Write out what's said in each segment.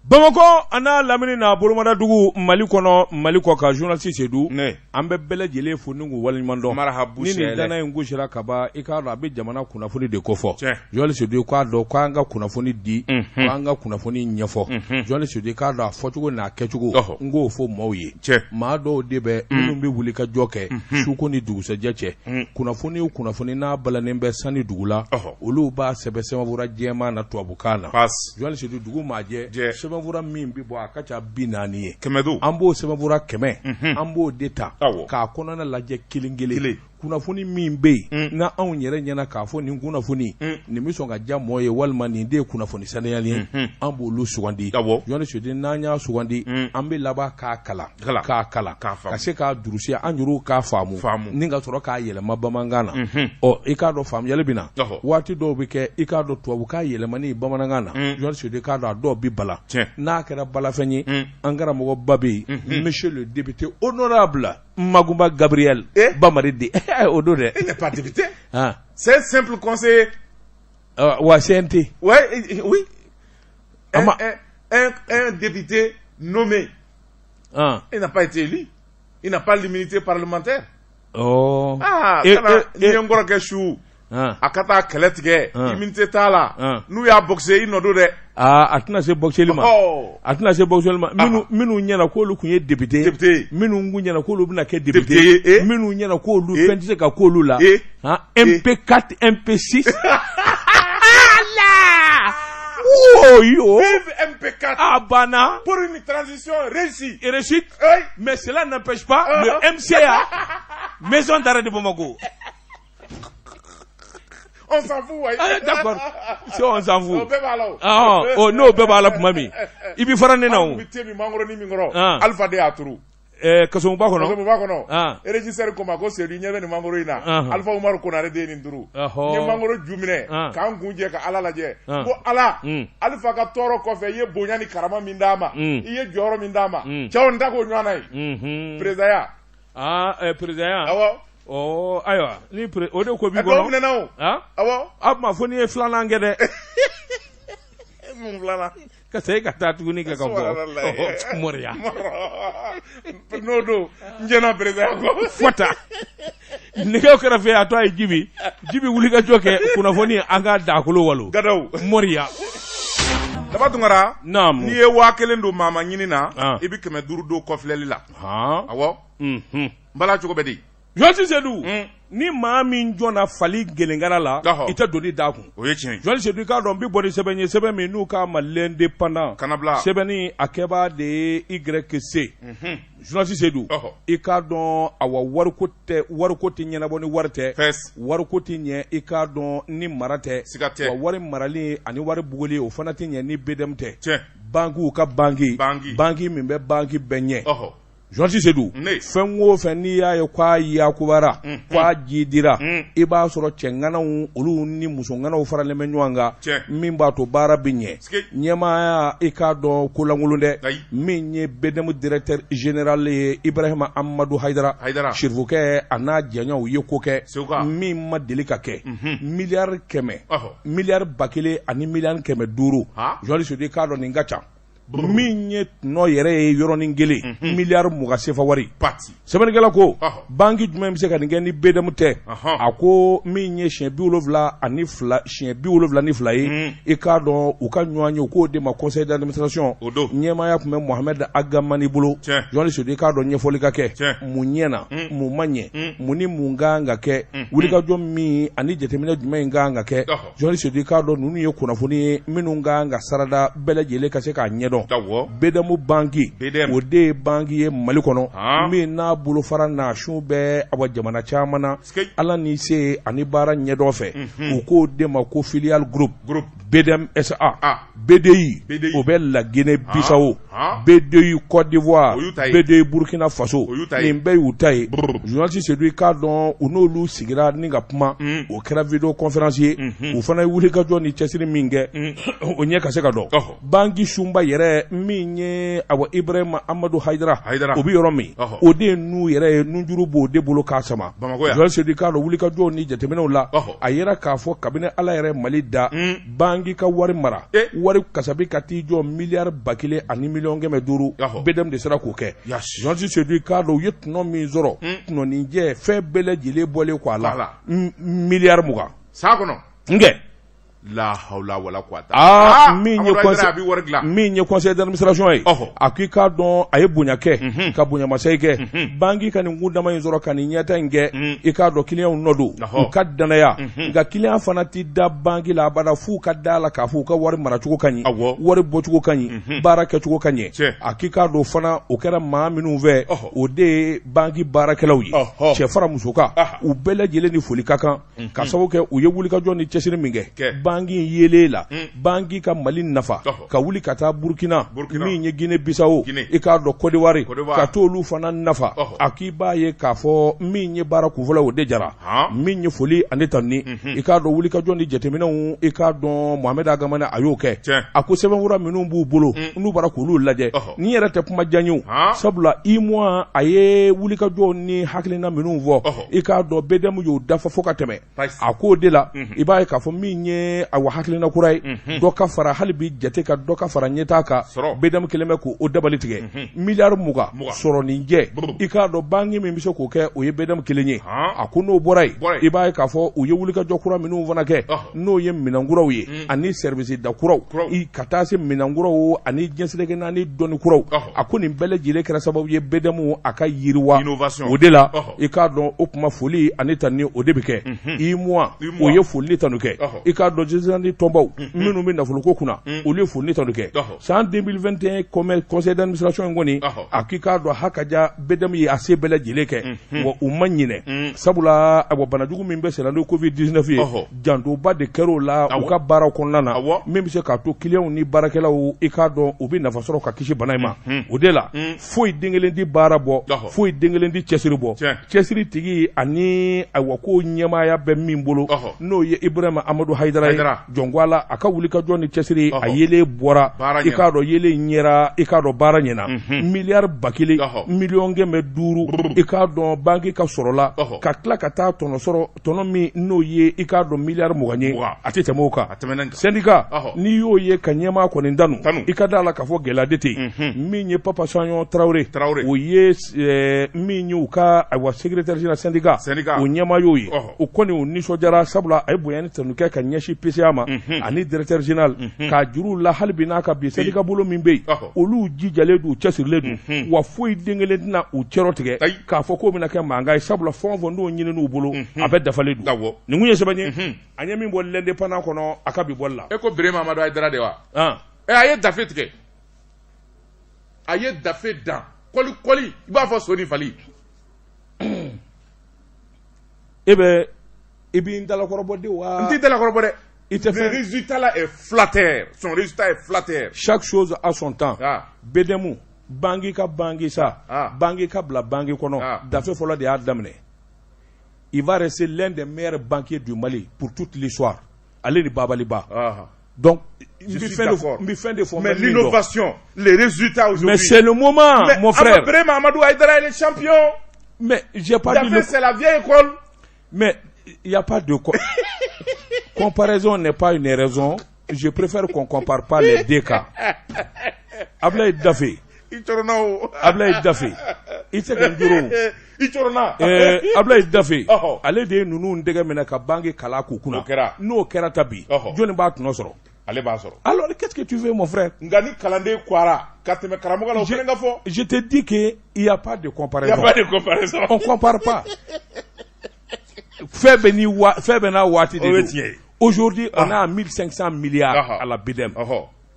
Bamako ana lamini na Bolomada dugu Mali kɔnɔ Mali kɔ ka journaliste Seydou an bɛ bɛɛ lajɛlen fo ni k'u waleɲuman dɔn ni nin dana in gosira ka ban i k'a dɔn a bɛ jamana kunnafoni de kofɔ journaliste Seydou k'a dɔn k'an ka kunnafoni di k'an ka kunnafoni ɲɛfɔ journaliste Seydou k'a dɔn a fɔcogo n'a kɛcogo n k'o fɔ maaw ye maa dɔw de bɛ minnu bɛ wuli ka jɔ kɛ suko ni dugusɛjɛ cɛ kunnafoni o kunnafoni n'a balannen bɛ sanni dugu la olu b'a sɛbɛn sɛbɛnfura jɛman na tubabukan na journaliste Seydou dugu maa jɛ sɛbɛnfura min bi bɔ a ka ca 40 ye an b'o sɛbɛnfura 100 an b'o de ta k'a kɔnɔna lajɛ kelen kelen kunnafoni min bɛ yen na anw yɛrɛ ɲɛna k'a fɔ nin kunnafoni nin bɛ sɔn ka diya mɔgɔ ye walima nin de ye kunnafoni saniyali ye an b'olu sugandi journaliste Seydou n'an y'a sugandi an bɛ laban k'a kalan ka se k'a durusi an yɛrɛw k'a faamu ni ka sɔrɔ k'a yɛlɛma bamanankan na i k'a dɔn faamuyali bɛ na waati dɔw bɛ kɛ i k'a dɔn tubabukan yɛlɛmani bamanankan na journaliste Seydou k'a dɔn a dɔw bɛ bala n'a kɛra balafɛn ye an karamɔgɔba bɛ yen monsieur le député honorable Magumba Gabriel Bamaridi au dos de. Il n'est pas député. C'est un simple conseiller. CNT. Oui. Un député nommé. Il n'a pas été élu. Il n'a pas l'immunité parlementaire. Nyongoro Keshu. Akata keletige. Immunité tala. Nous y'a boxé il n'odo de. A tɛna se boxeli ma a tɛna se boxeli ma minnu ɲɛna k'olu kun ye député minnu kun ɲɛna k'olu bɛna kɛ député minnu ɲɛna k'olu fɛn tɛ se ka k'olu la MP4 MP6 yo MP4 a banna pour une transition réussie mais cela n'empêche pas le MCA maison d'arrêt de Bamako. On s'en fout, ouais. D'accord. Si on s'en fout. No, beba kuma mi. Ibi farane na o. Mitemi mangoro ni mingoro. Alpha de aturu. Kasum ba kono. Kasum ba kono. Registre ko mako Seydou nyebe ni mangoro ina. Alpha Umar ko na re de ni nduru. Ni mangoro jumine. Kan kunje ka ala laje. Ko ala. Alpha ka toro ko fe ye bonya ni karama mindama. Iye joro mindama. Chawo ndako nywana yi. Prezaya. Prezaya. Awo. Ayiwa ni o de ko bi kɔnɔ awɔ a tuma fɔ n'i ye filanan kɛ dɛ mun filanan ka segin ka taa tuguni kɛ ka bɔ mɔriya n'o don n jɛna président kɔ fɔta nɛgɛw kɛrɛfɛ a to a ye jibi wuli ka jɔ kɛ kunnafoni an ka dakolo walo gadaw mɔriya Daba Tunkara naam n'i ye 1000 don maa ma ɲini na i bɛ 500 don kɔfilɛli la awɔ n bala cogo bɛ di journaliste Seydou ni maa min jɔnna fali gelenkara la i tɛ doni d'a kun o ye tiɲɛ journaliste Seydou k'a dɔn n bɛ bɔ ni sɛbɛn ye sɛbɛn min n'u ka Mali indépendant sɛbɛnni a kɛbaa de ye YC journaliste Seydou i k'a dɔn awa wariko tɛ ɲɛnabɔ ni wari tɛ wariko tɛ ɲɛ i k'a dɔn ni mara tɛ wa wari marali ani wari bugoli o fana tɛ ɲɛ ni BDM tɛ bankiw ka banki min bɛ banki bɛɛ ɲɛ journaliste Seydou fɛn o fɛn n'i y'a ye k'a yakubara k'a jidira i b'a sɔrɔ cɛŋanaw olu ni musoŋanaw faralen bɛ ɲɔgɔn kan min b'a to baara bɛ ɲɛ ɲɛmaaya i k'a dɔn kolankolon dɛ min ye BDM directeur général ye Ibrahima Amadou Haidara sirifukɛ a n'a jɛɲɔgɔnw ye ko kɛ min ma deli ka kɛ miliyari 100 miliyari 1000 ani miliyari 500 journaliste Seydou k'a dɔn nin ka ca min ye nɔ yɛrɛ ye yɔrɔnin kelen miliyari 20 sefa wari sɛbɛnnikɛla ko banki jumɛn bɛ se ka nin kɛ ni BDM tɛ a ko min ye siɲɛ 72 ye i k'a dɔn u ka ɲɔgɔn ye u k'o de ma conseil d'administration ɲɛmaaya tun bɛ Mohamed Agamani bolo journaliste Seydou i k'a dɔn ɲɛfɔli ka kɛ mun ɲɛna mun ma ɲɛ mun ni mun kan ka kɛ wulikajɔ min ani jateminɛ jumɛn kan ka kɛ journaliste Seydou i k'a dɔn ninnu ye kunnafoni ye minnu kan ka sarada bɛɛ lajɛlen ka se k'a ɲɛdɔn BDM banki o de ye banki ye Mali kɔnɔ min n'a bolofara nasiw bɛɛ awa jamana caman na ala ni se ani baara ɲɛdɔn fɛ u k'o de ma ko filial group BDM SA BDI o bɛ La Guinée Bissau B2 Côte d'Ivoire, B2 Burkina Faso, nin bɛɛ y'u ta ye. Journaliste Seydou i k'a dɔn u n'olu sigira ni ka kuma o kɛra vidéo conférence ye u fana ye wulikajɔ ni cɛsiri min kɛ o ɲɛ ka se ka dɔn. Bangi Sunba yɛrɛ min ye Ibrahima Amadou Haidara o bi yɔrɔ min o de ye n'u yɛrɛ ye nunjuru b'o de bolo k'a sama. Journaliste Seydou i k'a dɔn wulikajɔ ni jateminɛw la a yɛrɛ k'a fɔ kabini Ala yɛrɛ Mali da Bangi ka wari mara wari kasabi ka t'i jɔ miliyari 1,500,000 bedem de sera k'o kɛ. Journaliste Seydou i k'a dɔn u ye tɔnɔ min sɔrɔ tɔnɔninjɛ fɛn bɛɛ lajɛlen bɔlen kɔ a la miliyari 20 sa kɔnɔ nkɛ la hawla wala quwwata min ye conseil d'administration ye a k'i k'a dɔn a ye bonya kɛ ka bonyamasɛyi kɛ Bangi ka nin kundama in sɔrɔ ka nin ɲɛta in kɛ i k'a dɔn client nɔ don u ka danaya nka client fana ti da Bangi la abada f'u ka da la k'a fɔ u ka wari maracogo ka ɲi wari bɔcogo ka ɲi baara kɛcogo ka ɲɛ a k'i k'a dɔn fana o kɛra maa minnu fɛ o de ye Bangi baarakɛlaw ye cɛ fara muso kan u bɛɛ lajɛlen ni foli ka kan ka sababu kɛ u ye wulikajɔ ni cɛsiri min kɛ Bangi yele la Bangi ka Mali nafa ka wuli ka taa Burkina min ye Guinée Bissau i k'a dɔn Côte d'Ivoire ka t'olu fana nafa a k'i b'a ye k'a fɔ min ye baara kunfɔlɔ o de jara min ye foli ani tanni i k'a dɔn wulikajɔ ni jateminɛw i k'a dɔn Mohamed Agamane a y'o kɛ a ko sɛbɛnfura minnu b'u bolo n'u bara k'olu lajɛ ni yɛrɛ tɛ kuma jan ye sabula IMOA a ye wulikajɔ ni hakilina minnu fɔ i k'a dɔn BDM y'o dafa fo ka tɛmɛ a k'o de la i b'a ye k'a fɔ min ye hakilina kura ye dɔ ka fara hali bi jate ka dɔ ka fara ɲɛtaa kan BDM kelen bɛ k'o dabali tigɛ miliyari 20 sɔrɔninjɛ i k'a dɔn Bangi min bɛ se k'o kɛ o ye BDM kelen ye a ko n'o bɔra yen i b'a ye k'a fɔ u ye wulikajɔ kura minnu fana kɛ n'o ye minɛnkuraw ye ani service da kuraw ka taa se minɛnkuraw ani diɲɛsɛnɛkɛ n'ani dɔnni kuraw a ko nin bɛɛ lajɛlen kɛra sababu ye BDM a ka yiriwa o de la i k'a dɔn o kuma foli ani tanni o de bɛ kɛ IMOA o ye foli tanu kɛ i k'a dɔn ni tɔnbaw minnu bɛ nafoloko kunna olu ye foli tanu kɛ san 2021 conseil d'administration in kɔni a k'i k'a dɔn hakaja BDM ye a se bɛɛ lajɛlen kɛ wa u ma ɲinɛ sabula banajugu min bɛ sɛnɛ n'o Covid-19 ye jantoba de kɛr'o la u ka baaraw kɔnɔna na min bɛ se k'a to clients ni baarakɛlaw i k'a dɔn u bɛ nafa sɔrɔ ka kisi bana in ma o de la foyi den kelen di baara bɔ foyi den kelen di cɛsiri bɔ cɛsiri tigi ani ko ɲɛmaaya bɛ min bolo n'o ye Ibrahima Amadou Haidara ye jɔngwala a ka wulikajɔ ni cɛsiri a yele bɔra i k'a dɔn yele ɲɛra i k'a dɔn baara ɲɛna miliyari 1,500,000 i k'a dɔn Bangi ka sɔrɔla ka tila ka taa tɔnɔ min n'o ye i k'a dɔn miliyari 20 ye a tɛ tɛmɛ o kan syndicat n'i y'o ye ka ɲɛmaa kɔni danu i ka da la k'a fɔ gɛlɛya de tɛ yen min ye Papa Sanyon Traoré o ye min ye u ka secrétaire général syndicat o ɲɛmaa y'o ye o kɔni o nisɔndiyara sabula a ye bonya ni tanu kɛ ka ɲɛsin PCA ma ani directeur général k'a juru la hali bi n'a ka bi syndicat bolo min bɛ yen olu jijalen don cɛsirilen don wa foyi den kelen tɛna u cɛrɔ tigɛ k'a fɔ k'o bɛna kɛ mankan ye sabula fɛn o fɛn n'o ɲinini u bolo a bɛɛ dafalen don nin kun ye sɛbɛn ye a ɲɛ min bɔ l'indépendant kɔnɔ a ka bi bɔli la e ko Birima Amadou Haidara de wa a ye dafe tigɛ a ye dafe dan kɔli i b'a fɔ so ni fali i b'i dalakɔrɔbɔ de wa n t'i dalakɔrɔbɔ dɛ le résultat là est flatteur son résultat est flatteur chaque chose a son temps BDM Bangi ka Bangi sa Bangi ka bila Bangi kɔnɔ dafe fɔlɔ de y'a daminɛ il va rester l'un des meilleurs banquiers du Mali pour toute l'histoire ale ni Babaliba donc mais l'innovation les résultats aujourd'hui mais c'est le moment mon frère Birima Amadou Haidara est le champion mais j'ai pas dit c'est la vieille école mais il n'y a pas de comparaison n'est pas une raison. Je préfère qu'on compare pas les deux cas. Ablaye Daffé. Ablaye Daffé. Il s'est gagné. Ablaye Daffé. Ale de nunu ndega mena ka Bangi kala kukuna. No kera tabi. Joni ba tuno soro. Ale ba soro. Alors qu'est-ce que tu veux mon frère? Ngani kalande kwara. Kateme karamoga la ofenga fo. Je te dis que il y a pas de comparaison. Il y a pas de comparaison. On compare pas. Aujourd'hui, on a 1500 milliards à la BDM.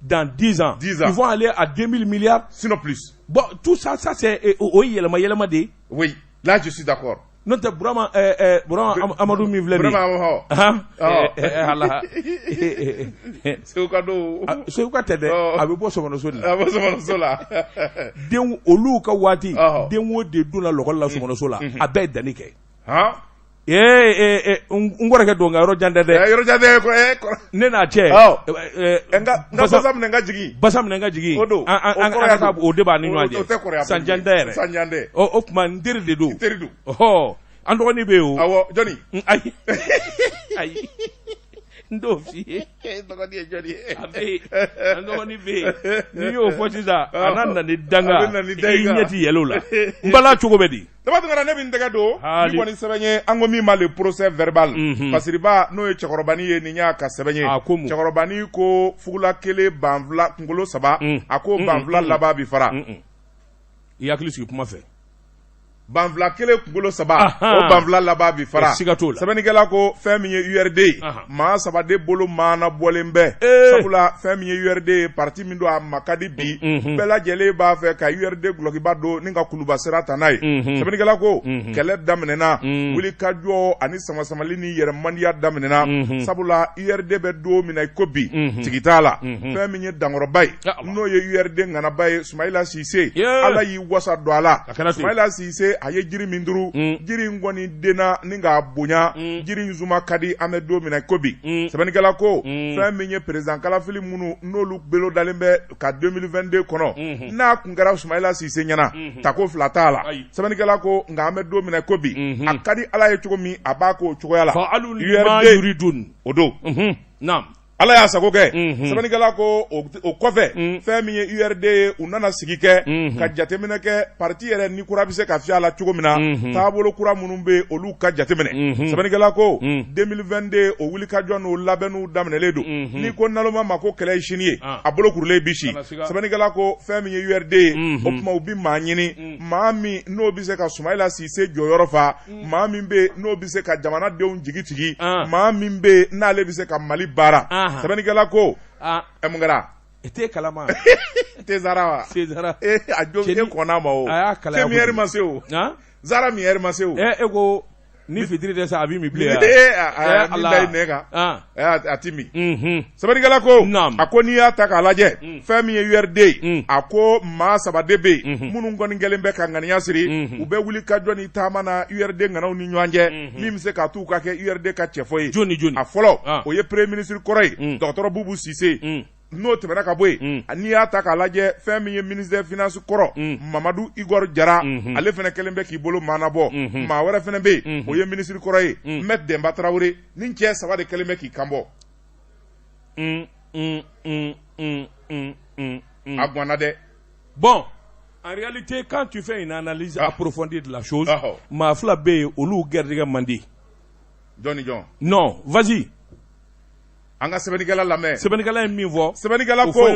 Dans 10 ans, ils vont aller à 2000 milliards. Sinon plus. Bon, tout ça, c'est... Oui, là, je suis d'accord. n'o tɛ Burama Amadu min filɛ nin ye ala Segu ka tɛ dɛ a bɛ bɔ Sɔmɔnɔso de la den olu ka waati den o de donna lɔgɔli la Sɔmɔnɔso la a bɛɛ ye danni kɛ n kɔrɔkɛ don nka yɔrɔ jan tɛ dɛ yɔrɔ jan tɛ ne n'a cɛ basa minɛ ka jigin o don an ka taa o de b'a ni ɲɔgɔn cɛ sanjan tɛ yɛrɛ o tuma n teri de don an dɔgɔnin bɛ yen o awɔ jɔnni ayi n t'o f'i ye dɔgɔnin ye jɔnni ye a bɛ yen an dɔgɔnin bɛ yen n'i y'o fɔ sisan a na na ni danga i ɲɛ ti yɛlɛ o la n bala cogo bɛ di dabatɛmɛna ne bɛ n tɛgɛ don ni kɔni sɛbɛn ye an ko min ma le procès verbal Fasiriba n'o ye cɛkɔrɔbani ye nin y'a ka sɛbɛn ye cɛkɔrɔbani ko fugula kelen banfila kunkolo 3 a ko banfila laban bi fara i hakili sigi kuma fɛ banfila kelen kunkolo 3 o banfila laban bi fara sɛbɛnnikɛla ko fɛn min ye URD maa 3 de bolo maana bɔlen bɛɛ sabula fɛn min ye URD ye parti min don a ma ka di bi bɛɛ lajɛlen b'a fɛ ka URD gulokiba don ni ka kuluba sira ta n'a ye sɛbɛnnikɛla ko kɛlɛ daminɛna wulikajɔ ani samasamali ni yɛrɛmandiya daminɛna sabula URD bɛ don min na i ko bi tigi t'a la fɛn min ye dankɔrɔba ye n'o ye URD ŋanaba ye Sumayila Sise Ala y'i wasa don a la Sumayila Sise a ye jiri min turu jiri in kɔni denna ni k'a bonya jiri in zuma ka di an bɛ don min na i ko bi sɛbɛnnikɛla ko fɛn min ye président kalafili minnu n'olu belo dalen bɛ ka 2022 kɔnɔ n'a kun kɛra Sumayila Sise ɲɛna tako 2 t'a la sɛbɛnnikɛla ko nka an bɛ don min na i ko bi a ka di Ala ye cogo min a b'a k'o cogoya la URD o don Ala y'a sago kɛ sɛbɛnnikɛla ko o kɔfɛ fɛn min ye URD ye u nana sigi kɛ ka jateminɛ kɛ parti yɛrɛ ni kura bɛ se ka fiyɛ a la cogo min na taabolo kura minnu bɛ olu ka jateminɛ sɛbɛnnikɛla ko 2022 o wulikajɔ n'o labɛnniw daminɛlen don n'i ko naloma ma ko kɛlɛ ye sini ye a bolo kurulen bi si sɛbɛnnikɛla ko fɛn min ye URD ye o tuma u bɛ maa ɲini maa min n'o bɛ se ka Sumayila Sise jɔyɔrɔ fa maa min bɛ n'o bɛ se ka jamanadenw jigi tigi maa min bɛ n'ale bɛ se ka Mali baara sɛbɛnnikɛla ko mun kɛra i tɛ kalama tɛ Zara wa a jo e kɔnna ma o fɛn min yɛrɛ ma se o Zara min yɛrɛ ma se o e ko ni fitiri tɛ sa a b'i mi bilen min da i nɛ kan a ti mi sɛbɛnnikɛla ko a ko n'i y'a ta k'a lajɛ fɛn min ye URD ye a ko maa 3 de bɛ yen minnu kɔni kɛlen bɛ ka ŋaniya siri u bɛ wuli ka jɔ ni taama na URD ŋanaw ni ɲɔgɔn cɛ min bɛ se ka t'u ka kɛ URD ka cɛfɔ ye joni a fɔlɔ o ye premier ministre kɔrɔ ye dɔgɔtɔrɔ Bubu Sise n'o tɛmɛna ka bɔ yen n'i y'a ta k'a lajɛ fɛn min ye ministre des finances kɔrɔ Mamadu Igor Jara ale fana kɛlen bɛ k'i bolo maanabɔ maa wɛrɛ fana bɛ yen o ye ministre kɔrɔ ye Maître Demba Traoré ni cɛ 3 de kɛlen bɛ k'i kanbɔ a guanna dɛ bon en réalité quand tu fais une analyse approfondie de la chose maa 2 bɛ yen olu gɛrɛdigɛ man di jɔnni jɔn non vas-y an ka sɛbɛnnikɛla lamɛn sɛbɛnnikɛla ye min fɔ sɛbɛnnikɛla ko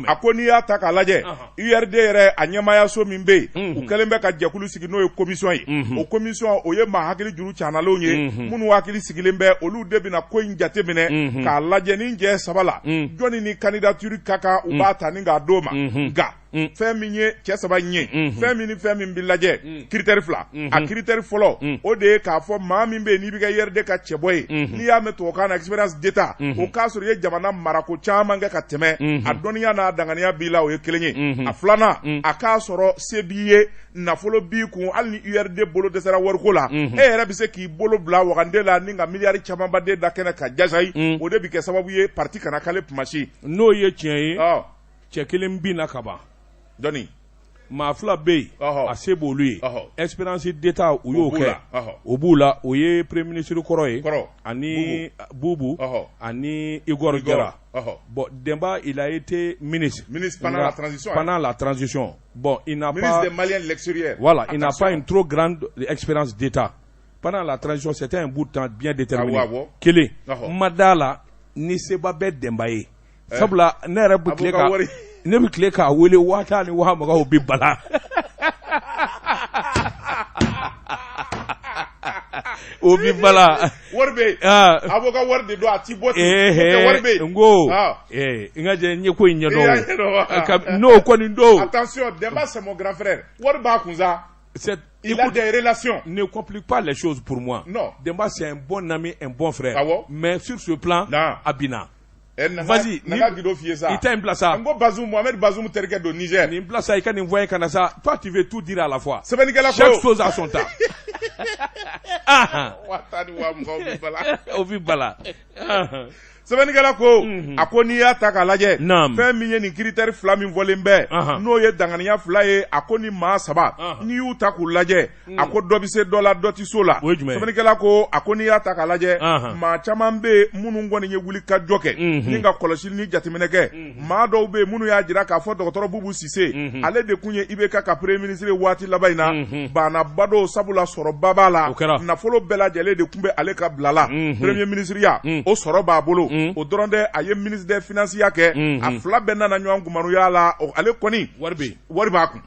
a ko n'i y'a ta k'a lajɛ URD yɛrɛ a ɲɛmaayaso min bɛ yen u kɛlen bɛ ka jɛkulu sigi n'o ye commission ye o commission o ye maa hakili juru caanalenw ye minnu hakili sigilen bɛ olu de bɛna ko in jateminɛ k'a lajɛ ni jɛ 3 la jɔnni ni candidature ka kan u b'a ta ni k'a d'o ma nka fɛn min ye cɛ 3 ɲɛ fɛn min ni fɛn min bɛ lajɛ critère 2 a critère fɔlɔ o de ye k'a fɔ maa min bɛ yen n'i bɛ kɛ URD ka cɛbɔ ye n'i y'a mɛn tubabukan na expérience d'état o k'a sɔrɔ i ye jamana marako caman kɛ ka tɛmɛ a dɔnniya n'a danganiya b'i la o ye kelen ye a filanan a k'a sɔrɔ se b'i ye nafolo b'i kun hali ni URD bolo dɛsɛra wariko la e yɛrɛ bɛ se k'i bolo bila wagande la ni ka miliyari camanbaden da kɛnɛ ka jasayi o de bɛ kɛ sababu ye parti kana k'ale kumasi n'o ye tiɲɛ ye cɛ kelen bin na ka ban jɔnni maa 2 bɛ yen a se b'olu ye expérience d'état u y'o kɛ o b'u la o ye premier ministre kɔrɔ ye ani Bubu ani Igor Jara bon Demba il a été ministre pendant la transition bon il n'a pas ministre des Maliens de l'extérieur voilà il n'a pas une trop grande expérience d'état pendant la transition c'était un bout de temps bien déterminé kelen madala ni seba bɛ Demba ye sabula ne yɛrɛ bɛ tile ka ne bɛ tile k'a wele 1000 ni 2000 o bɛ bala o bɛ bala wari bɛ a b'o ka wari de don a ti bɔ ten wari bɛ n ko n ka jɛ n ye ko in ɲɛdɔn n'o kɔni don attention Demba c'est mon grand frère wari b'a kun sa Il a des relations. Ne complique pas les choses pour moi. Non. Demba, c'est un bon ami, un bon frère. Ah bon? Mais sur ce plan, Abina. Vas-y, il t'a un place ça. Mohamed Bazoum terke do Niger. Il place ça, il can envoyer Kanasa. Toi, tu veux tout dire à la fois. Chaque chose à son temps. Sɛbɛnnikɛla ko a ko n'i y'a ta k'a lajɛ fɛn min ye nin critère 2 min fɔlen bɛ n'o ye danganiya 2 ye a ko ni maa 3 n'i y'u ta k'u lajɛ a ko dɔ bɛ se dɔ la dɔ tɛ so la sɛbɛnnikɛla ko a ko n'i y'a ta k'a lajɛ maa caman bɛ minnu kɔni ye wuli ka jɔ kɛ ni ka kɔlɔsili ni jateminɛ kɛ maa dɔw bɛ minnu y'a jira k'a fɔ dɔgɔtɔrɔ Bubu Sise ale de kun ye IBK ka premier ministre waati laban in na banaba dɔw sabula sɔrɔba b'a la nafolo bɛɛ lajɛlen de kun bɛ ale ka bila la premier ministre ya o sɔrɔ b'a bolo o dɔrɔn tɛ a ye ministre des finances kɛ a 2 bɛɛ nana ɲɔgɔn kumanuya la ale kɔni wari b'a kun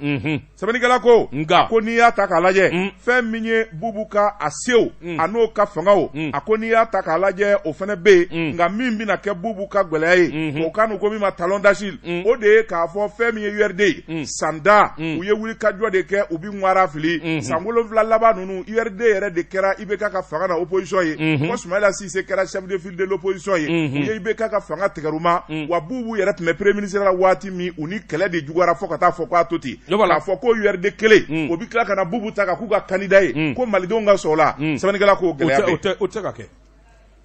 sɛbɛnnikɛla ko a ko n'i y'a ta k'a lajɛ fɛn min ye Bubu ka a sew a n'o ka fangaw a ko n'i y'a ta k'a lajɛ o fana bɛ yen nka min bɛna kɛ Bubu ka gɛlɛya ye o kan n'u ko min ma talon d'Achille o de ye k'a fɔ fɛn min ye URD ye sanda u ye wuli ka jɔ de kɛ u bɛ ŋwara fili san 7 laban ninnu URD yɛrɛ de kɛra IBK ka fanga na opposition ye ko Soumaïla Cissé kɛra chef de file de l'opposition ye u ye IBK ka fanga tigɛr'u ma wa Bubu yɛrɛ tun bɛ premier ministre la waati min u ni kɛlɛ de juguyara fɔ ka taa fɔ k'a to ten k'a fɔ ko URD kelen o bɛ tila ka na Bubu ta ka k'u ka candidat ye ko malidenw ka sɔn o la sɛbɛnnikɛla k'o gɛlɛya bɛ o tɛ ka kɛ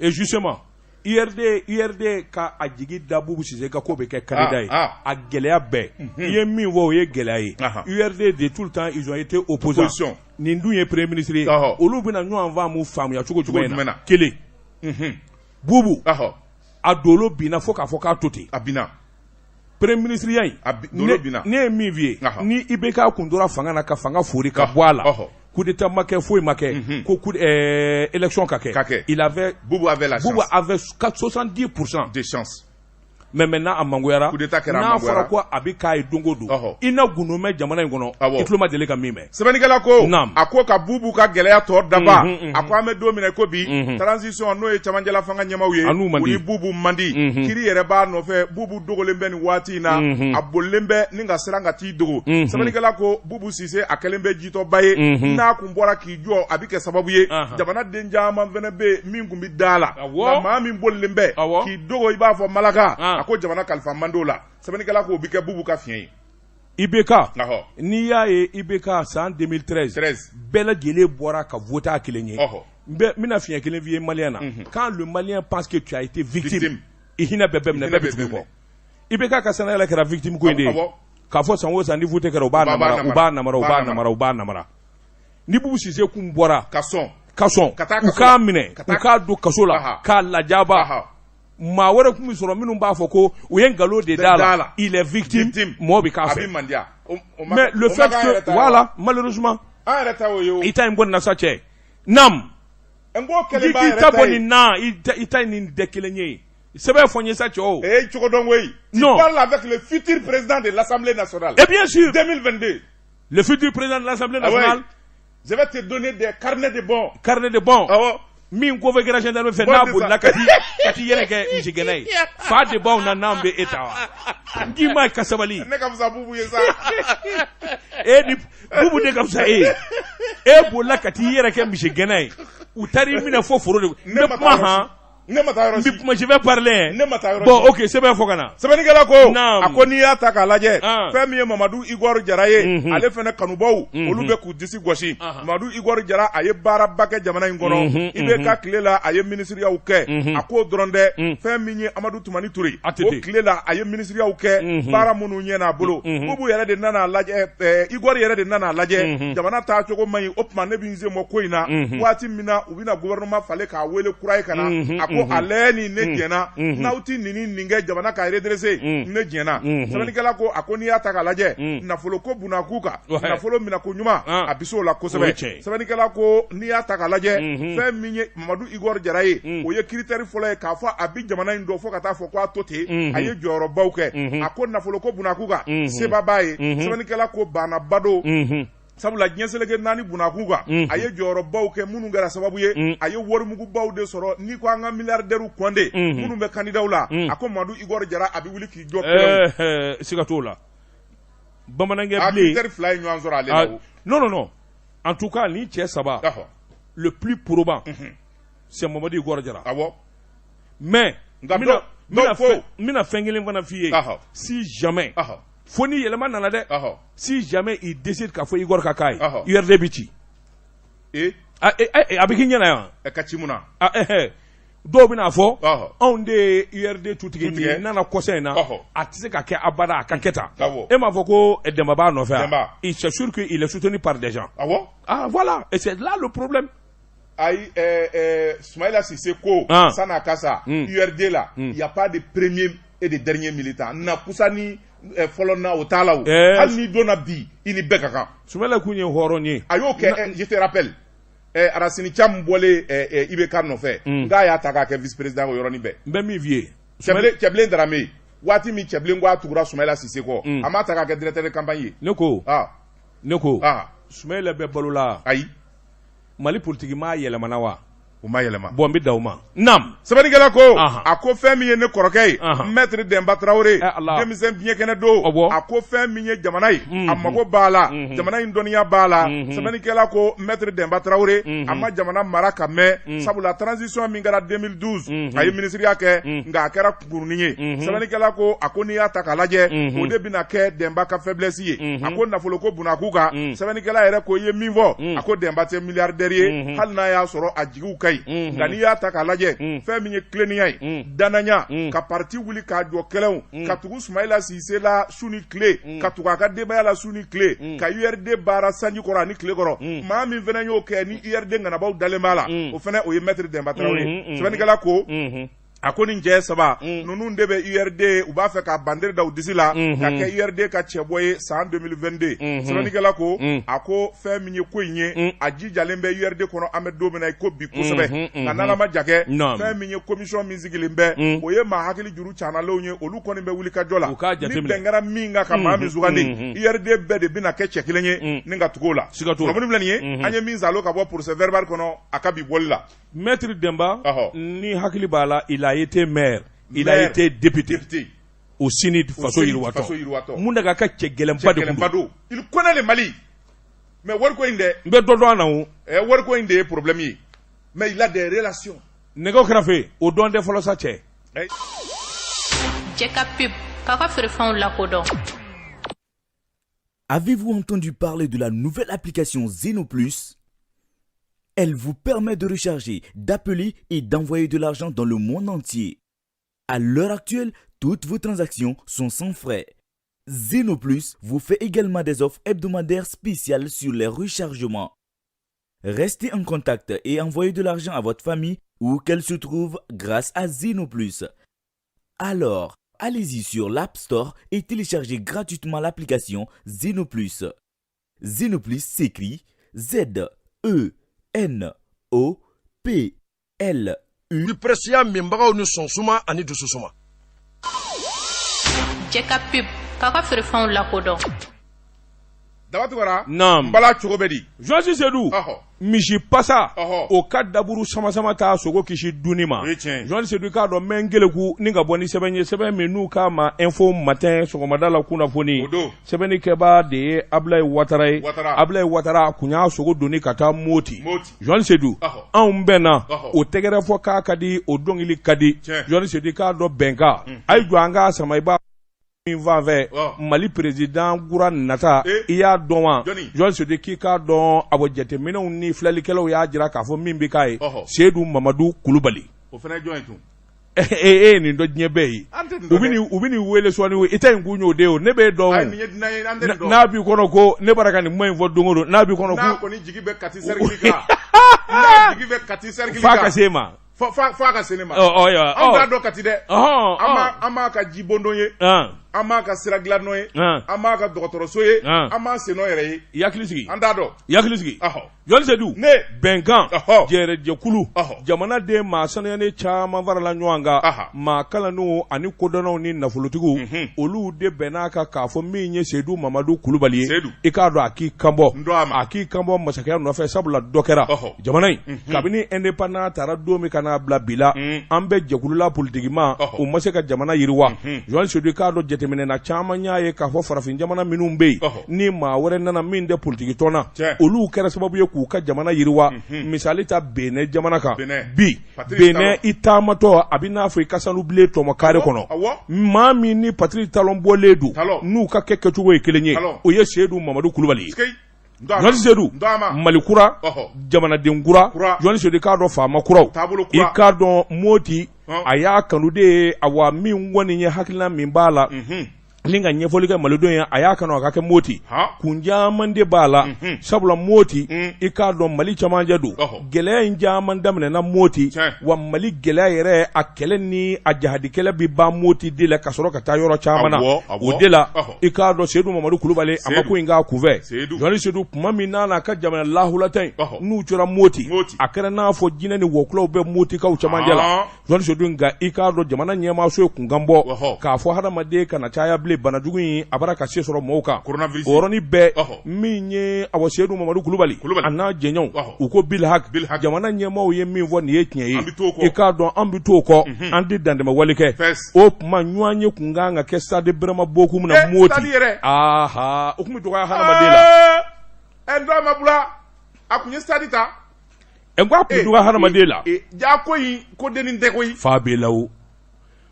et justement URD ka a jigi da Bubu Sise ka ko bɛ kɛ candidat ye a gɛlɛya bɛɛ i ye min fɔ o ye gɛlɛya ye URD de tout le temps ils ont été opposants nin dun ye premier ministre ye olu bɛna ɲɔgɔn faamu mu faamuya cogo in na kelen Bubu a dolo binna fo k'a fɔ k'a to ten a binna premier ministre ya in ne ye min f'i ye ni IBK kun tora fanga na ka fanga fori ka bɔ a la coup d'état ma kɛ foyi ma kɛ ko élection ka kɛ Bubu avait la chance Bubu avait 70% de chance mais maintenant a mangoyara n'a fɔra ko a bɛ k'a ye don o don i na gundo mɛn jamana in kɔnɔ i tulo ma deli ka min mɛn sɛbɛnnikɛla ko a ko ka Bubu ka gɛlɛya tɔ daba a ko an bɛ don minɛ ko bi transition n'o ye cɛmancɛla fanga ɲɛmaw ye u ni Bubu man di kiri yɛrɛ b'a nɔfɛ Bubu dogolen bɛ nin waati in na a bolilen bɛ ni ka siran ka t'i dogo sɛbɛnnikɛla ko Bubu Sise a kɛlen bɛ jitɔba ye n'a kun bɔra k'i jɔ a bɛ kɛ sababu ye jamana den caman fana bɛ min kun bɛ da la nka maa min bolilen bɛ k'i dogo i b'a fɔ Malaka a ko jamana kalifa mando la sɛbɛnnikɛla ko o bɛ kɛ Bubu ka fiɲɛ ye IBK n'i y'a ye IBK san 2013 bɛɛ lajɛlen bɔra ka voter a kelen ye n bɛna fiɲɛ kelen f'i ye malien na quand le malien pense que tu as été victime i hinɛ bɛɛ minɛ bɛɛ bɛ tugu i kɔ IBK ka sɛnɛyɛlɛ kɛra victime ko in de ye k'a fɔ san o san ni voter kɛra u b'a namara ni Bubu Sise kun bɔra ka sɔn u k'a minɛ u k'a don kaso la k'a lajaba maa wɛrɛ kun bɛ sɔrɔ minnu b'a fɔ ko u ye nkalon de da la il est victime mɔɔ bɛ k'a fɛ mais le fait que voilà malheureusement i ta in bɔ nin na sa cɛ nam i ta bɔ nin na i ta nin tɛ kelen ye sɛbɛn fɔ n ye sa cɛ o cogodɔn koyi non tu parles avec le futur président de l'Assemblée nationale et bien sûr 2022 le futur président de l'Assemblée nationale je vais te donner des carnets de bons min ko fɛ kɛra gendarme fɛ n'a bolila ka ti yɛrɛ kɛ misigɛnɛ ye fa de b'aw na n'an bɛ e ta wa n k'i ma ka sabali ne ka fisa Bubu ye sa ni Bubu de ka fisa e bolila ka t'i yɛrɛ kɛ misigɛnɛ ye u taara i minɛ fɔ foro de ne kuma han je vais parler bon ok sɛbɛn fɔ ka na sɛbɛnnikɛla ko a ko n'i y'a ta k'a lajɛ fɛn min ye Mamadu Igor Jara ye ale fana kanubaw olu bɛ k'u disi gosi Mamadu Igor Jara a ye baaraba kɛ jamana in kɔnɔ IBK tile la a ye ministeriyaw kɛ a ko dɔrɔn tɛ fɛn min ye Amadu Tumani Ture o tile la a ye ministeriyaw kɛ baara minnu ɲɛna a bolo Bubu yɛrɛ de nana lajɛ Igor yɛrɛ de nana lajɛ jamana taa cogo man ɲi o tuma ne bɛ n se mɔ ko in na waati min na u bɛna gouvernement falen k'a wele kura ye ka na a ko ale ni ne jɛna n'aw ti nin kɛ jamana ka redresser ne jɛna sɛbɛnnikɛla ko a ko n'i y'a ta k'a lajɛ nafolo ko bunakun kan nafolo minɛko ɲuman a bɛ se o la kosɛbɛ sɛbɛnnikɛla ko n'i y'a ta k'a lajɛ fɛn min ye Mamadu Igor Jara ye o ye critère fɔlɔ ye k'a fɔ a bɛ jamana in dɔn fo ka taa fɔ k'a to ten a ye jɔyɔrɔbaw kɛ a ko nafolo ko bunakun kan seba b'a ye sɛbɛnnikɛla ko banaba do sabula diɲɛ seleke 4 bunakun kan a ye jɔyɔrɔbaw kɛ minnu kɛra sababu ye a ye warimugubaw de sɔrɔ ni ko an ka milliardaires Kɔnde minnu bɛ candidat la a ko Mamadu Igor Jara a bɛ wuli k'i jɔ siga t'o la bamanankɛ bilen critère 2 ye ɲɔgɔn sɔrɔ ale la non En tout cas, ni cɛ saba, le plus probant, c'est Mamadi Igor Diarra. Mais, mina fɛn kelen fana f'i ye, si jamais, fo ni yɛlɛma nana dɛ, si jamais il décide k'a fɔ Igor ka k'a ye, URD bi ci. A bɛ k'i ɲɛna yan. Ka ci mun na? Dɔw bɛna fɔ anw de ye URD tutigi ni nana kɔsɛn in na a tɛ se ka kɛ abada a ka kɛ tan e m'a fɔ ko Demba b'a nɔfɛ il c'est sûr qu'il est soutenu par des gens voilà et c'est là le problème ayi Soumaïla Cissé ko san'a ka sa URD la il y a pas de premier et de dernier militant na kusa ni fɔlɔ na o t'a la o hali ni donna bi i ni bɛɛ ka kan Soumaïla kun ye hɔrɔn ye a y'o kɛ je te rappelle Arasini Cham bɔlen IBK nɔfɛ nka y'a ta k'a kɛ vice président o yɔrɔnin bɛɛ n bɛ min f'i ye Cɛbilen Darame waati min Cɛbilen ko a tugura Soumaïla Cissé kɔ a m'a ta k'a kɛ directeur de campagne ye ne ko Soumaïla bɛ balo la ayi Mali politique ma yɛlɛmana wa o ma yɛlɛma bon n bɛ da o ma naam sɛbɛnnikɛla ko a ko fɛn min ye ne kɔrɔkɛ ye maître Demba Traoré denmisɛn biɲɛkɛnɛ don a ko fɛn min ye jamana ye a mago b'a la jamana in dɔnniya b'a la sɛbɛnnikɛla ko maître Demba Traoré a ma jamana mara ka mɛn sabula transition min kɛra 2012 a ye ministeriya kɛ nka a kɛra kurunin ye sɛbɛnnikɛla ko a ko n'i y'a ta k'a lajɛ o de bɛna kɛ Demba ka faiblesse ye a ko nafolo ko bunak'u kan sɛbɛnnikɛla yɛrɛ ko i ye min fɔ a ko Demba tɛ milliardaire ye hali n'a y'a sɔrɔ a jigiw ka nka n'i y'a ta k'a lajɛ fɛn min ye tilennenya ye danaya ka parti wuli k'a jɔ kɛlɛnw ka tugu Soumaïla Cissé la su ni tile ka tugu a ka denbaya la su ni tile ka URD baara sanji kɔrɔ ani tile kɔrɔ maa min fana y'o kɛ ni URD ŋanabaw dalen b'a la o fana o ye maître Demba Traoré sɛbɛnnikɛla ko a ko nin cɛ saba ninnu de bɛ URD u b'a fɛ ka banderi da u disi la ka kɛ URD ka cɛbɔ ye san 2022 sɛbɛnnikɛla ko a ko fɛn min ye ko in ye a jijalen bɛ URD kɔnɔ an bɛ don min na i ko bi kosɛbɛ nka n'ala ma ja kɛ fɛn min ye commission min sigilen bɛ o ye maa hakili juru caanalenw ye olu kɔni bɛ wuli ka jɔ la ni bɛn kɛra min kan ka maa min sugandi URD bɛɛ de bɛna kɛ cɛ kelen ye ni ka tugu o la kunnafoni filɛ nin ye an ye min salo ka bɔ procès verbal kɔnɔ a ka bi bɔli la maître Demba ni hakili b'a la il a été maire, il a été député au CNID faso yiriwatɔ mun de ka cɛ gɛlɛnba de kun il connaît le Mali mais wariko in dɛ n bɛ dɔ dɔn a na o wariko in de ye problème ye mais il a des relations nɛgɛw kɛrɛfɛ o dɔn tɛ fɔlɔ sa cɛ Jeka pub k'a feerefɛnw lakodɔn. Avez-vous entendu parler de la nouvelle application Zeno Plus? Elle vous permet de recharger, d'appeler et d'envoyer de l'argent dans le monde entier. À l'heure actuelle, toutes vos transactions sont sans frais. Zeno Plus vous fait également des offres hebdomadaires spéciales sur les rechargements. Restez en contact et envoyez de l'argent à votre famille où qu'elle se trouve grâce à Zeno Plus. Alors, allez-y sur l'App Store et téléchargez gratuitement l'application Zeno Plus. Zeno Plus s'écrit Z-E N-O-P-L-U. Dupresia mimbagaw ni sonsuma ani dususuma. Jeka pub k'a feerefɛnw lakodɔn. Dabatugara naam bala cogo bɛ di Joasi Seydou misi pasa o ka daburu sama ta sogo kisi dunni ma Joasi Seydou k'a dɔn mɛ n geleku ni ka bɔ ni sɛbɛn ye sɛbɛn min n'u k'a ma info matin sɔgɔmada la kunnafoni sɛbɛnnikɛba de ye Ablaye Ouattara ye Ablaye Ouattara kun y'a sogo donni ka taa Moti Joasi Seydou anw bɛnna o tɛgɛrɛ fɔ k'a ka di o dɔnkili ka di Joasi Seydou k'a dɔn bɛnka a ye jɔ an k'a sama i b'a Mali président Goura Nata i y'a dɔn wa Joasi Seydou k'i k'a dɔn a bɔ jateminɛw ni filɛlikɛlaw y'a jira k'a fɔ min bɛ k'a ye Seydou Mamadu Kulubali o fana ye jɔn ye tun nin dɔ diɲɛ bɛɛ ye u bɛ nin wele sɔɔni i tɛ nin kun y'o de o ne bɛ dɔn n'a b'i kɔnɔ ko ne bɔra ka nin kuma in fɔ don o don n'a b'i kɔnɔ ko n'a kɔni jigi bɛ kati serikili kan n'a jigi bɛ kati serikili kan f'a ka se ma f'a ka se ne ma anw t'a dɔn kati dɛ an b'a ka jibondon ye an b'a ka sira dilanno ye an b'a ka dɔgɔtɔrɔso ye an b'a senɔ yɛrɛ ye i hakili sigi an t'a dɔn i hakili sigi Joasi Seydou bɛnkan jɛrɛjɛkulu jamanaden maa sanuyalen caman farala ɲɔgɔn kan maa kalannenw ani kodɔnnaw ni nafolotigiw olu de bɛnn'a kan k'a fɔ min ye Seydou Mamadu Kulubali ye i k'a dɔn a k'i kanbɔ masakɛya nɔfɛ sabula dɔ kɛra jamana in kabini indépendant taara don min ka n'a bila bi la an bɛ jɛkulula politikima u ma se ka jamana yiriwa Joasi Seydou k'a dɔn jateminɛ na caman y'a ye k'a fɔ farafin jamana minnu bɛ yen ni maa wɛrɛ nana min tɛ politiki tɔnna olu kɛra sababu ye k'u ka jamana yiriwa misali ta Benin jamana kan bi Benin i taamatɔ a bɛ n'a fɔ i kasalubilen tɔmɔ kare kɔnɔ maa min ni Patrice Talon bɔlen don n'u ka kɛ kɛcogo ye kelen ye o ye Seydou Mamadou Kulubali Jɔnni Seydou Malikura jamanaden kura Jɔnni Seydou i k'a dɔn faama kuraw i k'a dɔn Moti a y'a kanu de ye awa min kɔni ye hakilina min b'a la ni ka ɲɛfɔli kɛ malidenw ye a y'a kanu a ka kɛ Moti kun caman de b'a la sabula Moti i k'a dɔn Mali camancɛ don gɛlɛya in caman daminɛna Moti wa Mali gɛlɛya yɛrɛ a kɛlɛ ni a jahadikɛlɛ bi ban Moti de la ka sɔrɔ ka taa yɔrɔ caman na o de la i k'a dɔn Seydou Mamadou Kulubali a ma ko in k'a kunfɛ Jɔnni Seydou kuma min n'a ka jamana lahulata in n'u cɔra Moti a kɛra n'a fɔ jinɛ ni wɔkulaw bɛ Motikaw camancɛ la Jɔnni Seydou nka i k'a dɔn jamana ɲɛmaaso ye kunkan bɔ k'a fɔ hadamaden kana caya banajugu in a bara ka se sɔrɔ mɔɔw kan o yɔrɔnin bɛɛ min ye awɔ Seydou Mamadou Kulubali a n'a jɛɲɔgɔnw u ko Bilhak jamana ɲɛmaaw ye min fɔ nin ye tiɲɛ ye i k'a dɔn an bɛ t'o kɔ an tɛ dantɛmɛ wale kɛ o tuma ɲɔgɔn ye kun kan ka kɛ stade Birama Boku min na Moti aha o tun bɛ dɔgɔya hadamaden la ndɔ ma bula a kun ye stade ta n ko a kun bɛ dɔgɔya hadamaden la ja ko in ko denni tɛ koyi fa bɛ la o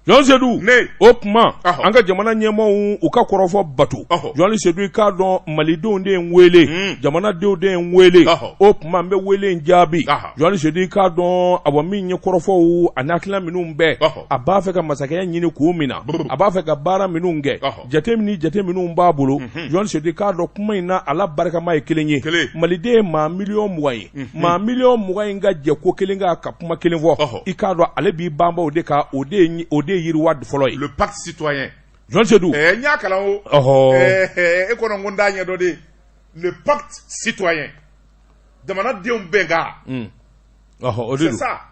Jɔnni Seydou o tuma an ka jamana ɲɛmaaw u ka kɔrɔfɔ bato Jɔnni Seydou i k'a dɔn malidenw de ye n wele jamanadenw de ye n wele o tuma n bɛ wele in jaabi Jɔnni Seydou i k'a dɔn awɔ min ye kɔrɔfɔw ani hakilina minnu bɛɛ a b'a fɛ ka masakɛya ɲini k'o min na a b'a fɛ ka baara minnu kɛ jate minnu b'a bolo Jɔnni Seydou i k'a dɔn kuma in na ala barikama ye kelen ye maliden ye maa miliyɔn 20 ye maa miliyɔn 20 in ka jɛ ko kelen ka kuma kelen fɔ i k'a dɔn ale b'i banba o de kan o de yiriwa fɔlɔ ye le pacte citoyen Jɔnni Seydou n y'a kalan o e kɔnɔ ko n t'a ɲɛ dɔ de le pacte citoyen jamanadenw bɛn kan o de don c'est ça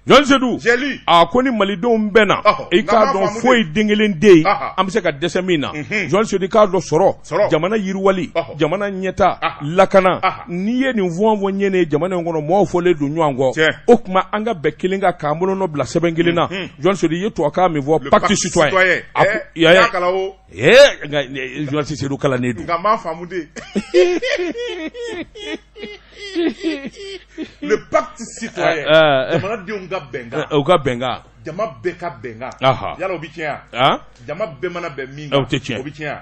Jɔnni Seydou a ko ni malidenw bɛn na i k'a dɔn foyi den kelen den ye an bɛ se ka dɛsɛ min na Jɔnni Seydou i k'a dɔn sɔrɔ jamana yiriwali jamana ɲɛta lakana n'i ye nin fɔn ɲɛ ne jamana in kɔnɔ mɔgɔw fɔlen don ɲɔgɔn kɔ o tuma an ka bɛn kelen kan k'an bolo nɔ bila sɛbɛn kelen na Jɔnni Seydou i ye tubabukan min fɔ pacte citoyen nka Jɔnni Seydou kalannen don nka n m'a faamu de le pacte citoyen jamanadenw ka bɛnkan u ka bɛnkan jama bɛɛ ka bɛnkan yala o bɛ tiɲɛ yan jama bɛɛ mana bɛn min kan o bɛ tiɲɛ yan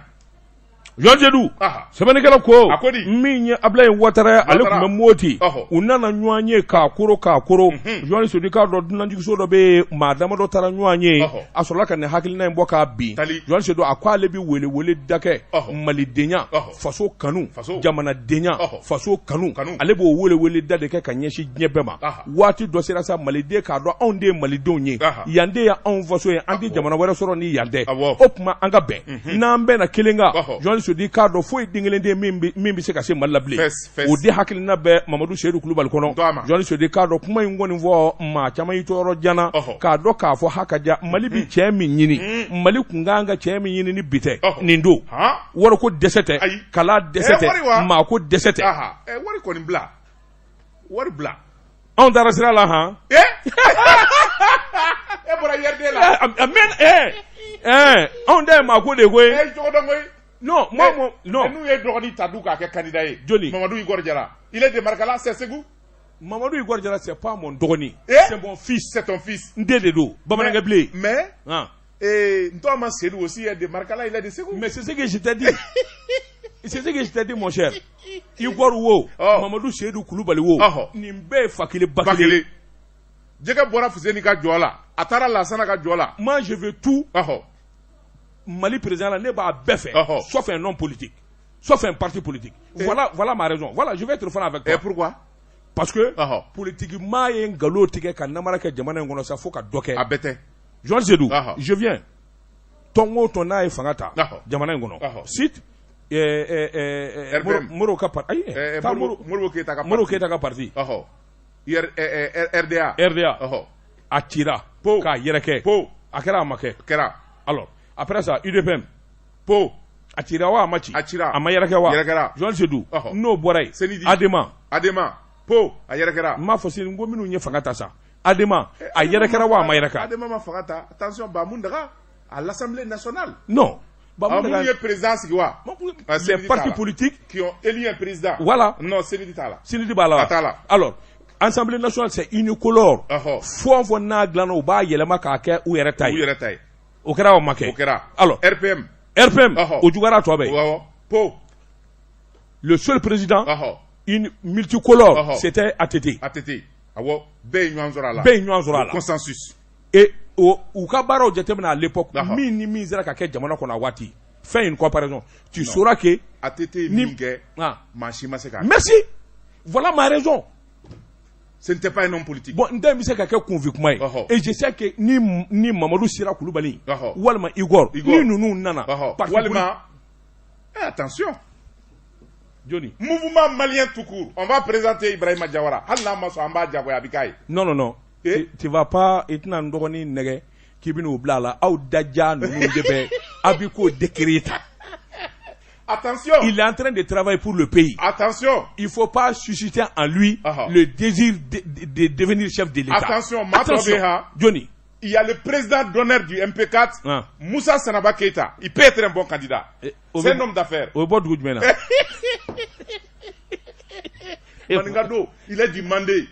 Jɔnni Seydou sɛbɛnnikɛla ko min ye Ablaye Ouattara ale tun bɛ Moti u nana ɲɔgɔn ye k'a koro Jɔnni Seydou k'a dɔn dunanjigiso dɔ bɛ maa dama dɔ taara ɲɔgɔn ye a sɔrɔla ka nin hakilina in bɔ k'a bin Jɔnni Seydou a ko ale bɛ wele da kɛ malidenya faso kanu jamanadenya faso kanu ale b'o wele da de kɛ ka ɲɛsin diɲɛ bɛɛ ma waati dɔ sera sa maliden k'a dɔn anw de ye malidenw ye yan de ye anw faso ye an tɛ jamana wɛrɛ sɔrɔ ni yan tɛ o tuma an ka bɛn n'an bɛnna kelen kan Jɔnni Seydou k'a dɔn foyi den kelen den min bɛ se ka se Mali la bilen o de hakilina bɛ Mamadou Seydou Kulubali kɔnɔ Jɔnni Seydou k'a dɔn kuma in kɔni fɔ maa caman y'i to yɔrɔ janna k'a dɔn k'a fɔ hakaja Mali bi cɛ min ɲini Mali kun kan ka cɛ min ɲini ni bi tɛ nin don wariko dɛsɛ tɛ kala dɛsɛ tɛ maa ko dɛsɛ tɛ wari kɔni bila wari bila anw taara sira la han e bɔra yɛrɛden la anw da ye maa ko de ko ye cogo dɔn koyi non n'u ye dɔgɔnin ta du k'a kɛ candidat ye joli Mamadou Igor Diarra il est démarqué là c'est Ségou Mamadou Igor Diarra c'est pas mon dɔgɔnin c'est mon fils c'est ton fils n den de don bamanankɛ bilen mais Ntoma Seydou aussi est démarqué là il est de Ségou mais c'est ce que je t'ai dit c'est ce que je t'ai dit mon cher Igor wo Mamadou Seydou Kulubali wo nin bɛɛ ye fa kelen ba kelen jɛgɛ bɔra Fuseni ka jɔ la a taara Lansana ka jɔ la moi je veux tout Mali président là ne b'a bɛɛ fɛ sauf un homme politique sauf un parti politique voilà ma raison voilà je vais être franc avec toi et pourquoi parce que politiquement ye ngalon tigɛ ka namara kɛ jamana in kɔnɔ sa fo ka dɔ kɛ a bɛɛ tɛ Jɔnni Seydou je viens tɔn o tɔn n'a ye fanga ta jamana in kɔnɔ site Moro ka parti ayi Moro Keita ka parti RDA a cira k'a yɛrɛ kɛ a kɛra a ma kɛ alors après ça UDPM a cira wa a ma ci a ma yɛrɛkɛ wa Jɔnni Seydou n'o bɔra yen Adema a yɛrɛkɛra n m'a fɔ sini n ko minnu ye fanga ta sa Adema a yɛrɛkɛra wa a ma yɛrɛka Adema ma fanga ta attention Bamundaga à l'Assemblée nationale non Les partis politiques qui ont élu un président. Voilà. Non, c'est Tala. Alors, Assemblée nationale, c'est unicolore. Faut qu'on glano ou ba yelema kake ou yeretai. Okera o make. Alors, RPM. Au Djougara Toabe. Le seul président, une multicolore, c'était ATT. Consensus. Et au Kabaro à l'époque, minimisera kake jamana kona wati. Fais une comparaison. Tu sauras que ATT Merci. Voilà ma raison. Ce n'était pas un homme politique. Bon, et je sais que ni Mamadou Sira Koulibaly, Walma Igor, ni Nounou Nana, Walma. Attention. Johnny. Mouvement malien tout court. On va présenter Ibrahima Diawara. Non. Tu vas pas être un ndoroni nege qui vient au blala, au dadja, nous debe, abiko décréta. Attention. Il est en train de travailler pour le pays. Attention. Il ne faut pas susciter en lui le désir de devenir chef de l'État. Attention, Johnny. Il y a le président d'honneur du MP4, Moussa Sanaba Keita. Il peut être un bon candidat. C'est un homme d'affaires. Au bord du il est du Mandé.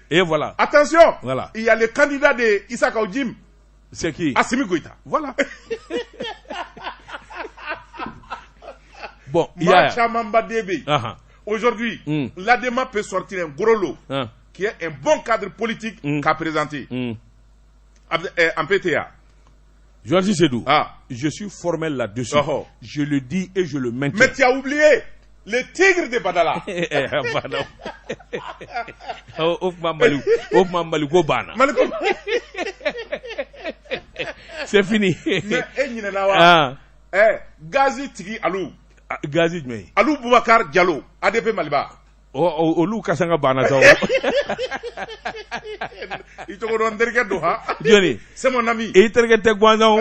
Et voilà. Attention. Voilà. Il y a le candidat de Issaka Ojim. C'est qui? Assimi Goïta. Voilà. Bon, aujourd'hui, l'ADEMA peut sortir un gros lot qui est un bon cadre politique qu'a présenté en PTA. Joansi Sedou, je suis formel là-dessus. Je le dis et je le maintiens. Mais tu as oublié le tigre de Badala. C'est fini. Gazi Tigi Alou. Gazi Djmei. Alou Boubacar Diallo, ADP Maliba. Olu Kasanga Banata. C'est mon ami. Et il te Guanzao.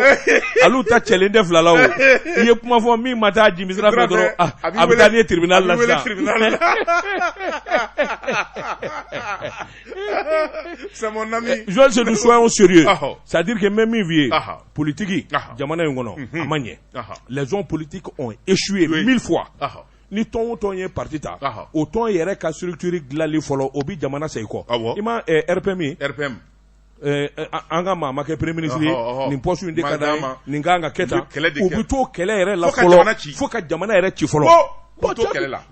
Alou ta challenge Flalao. Il est pour ma famille, Mata Jimisra Pedro. Abitani tribunal là. C'est mon ami. Joël, c'est du soin au sérieux. C'est-à-dire que même vie politique, Jamana Ngono, Amanye, les hommes politiques ont échoué 1000 fois. Ni ton est parti ta autant il y a qu'à structurer glali follow obi jamana c'est quoi ima RPM anga mama ke premier ministre ni poste une década ni nganga keta obito kele ere la follow faut que jamana ere ti follow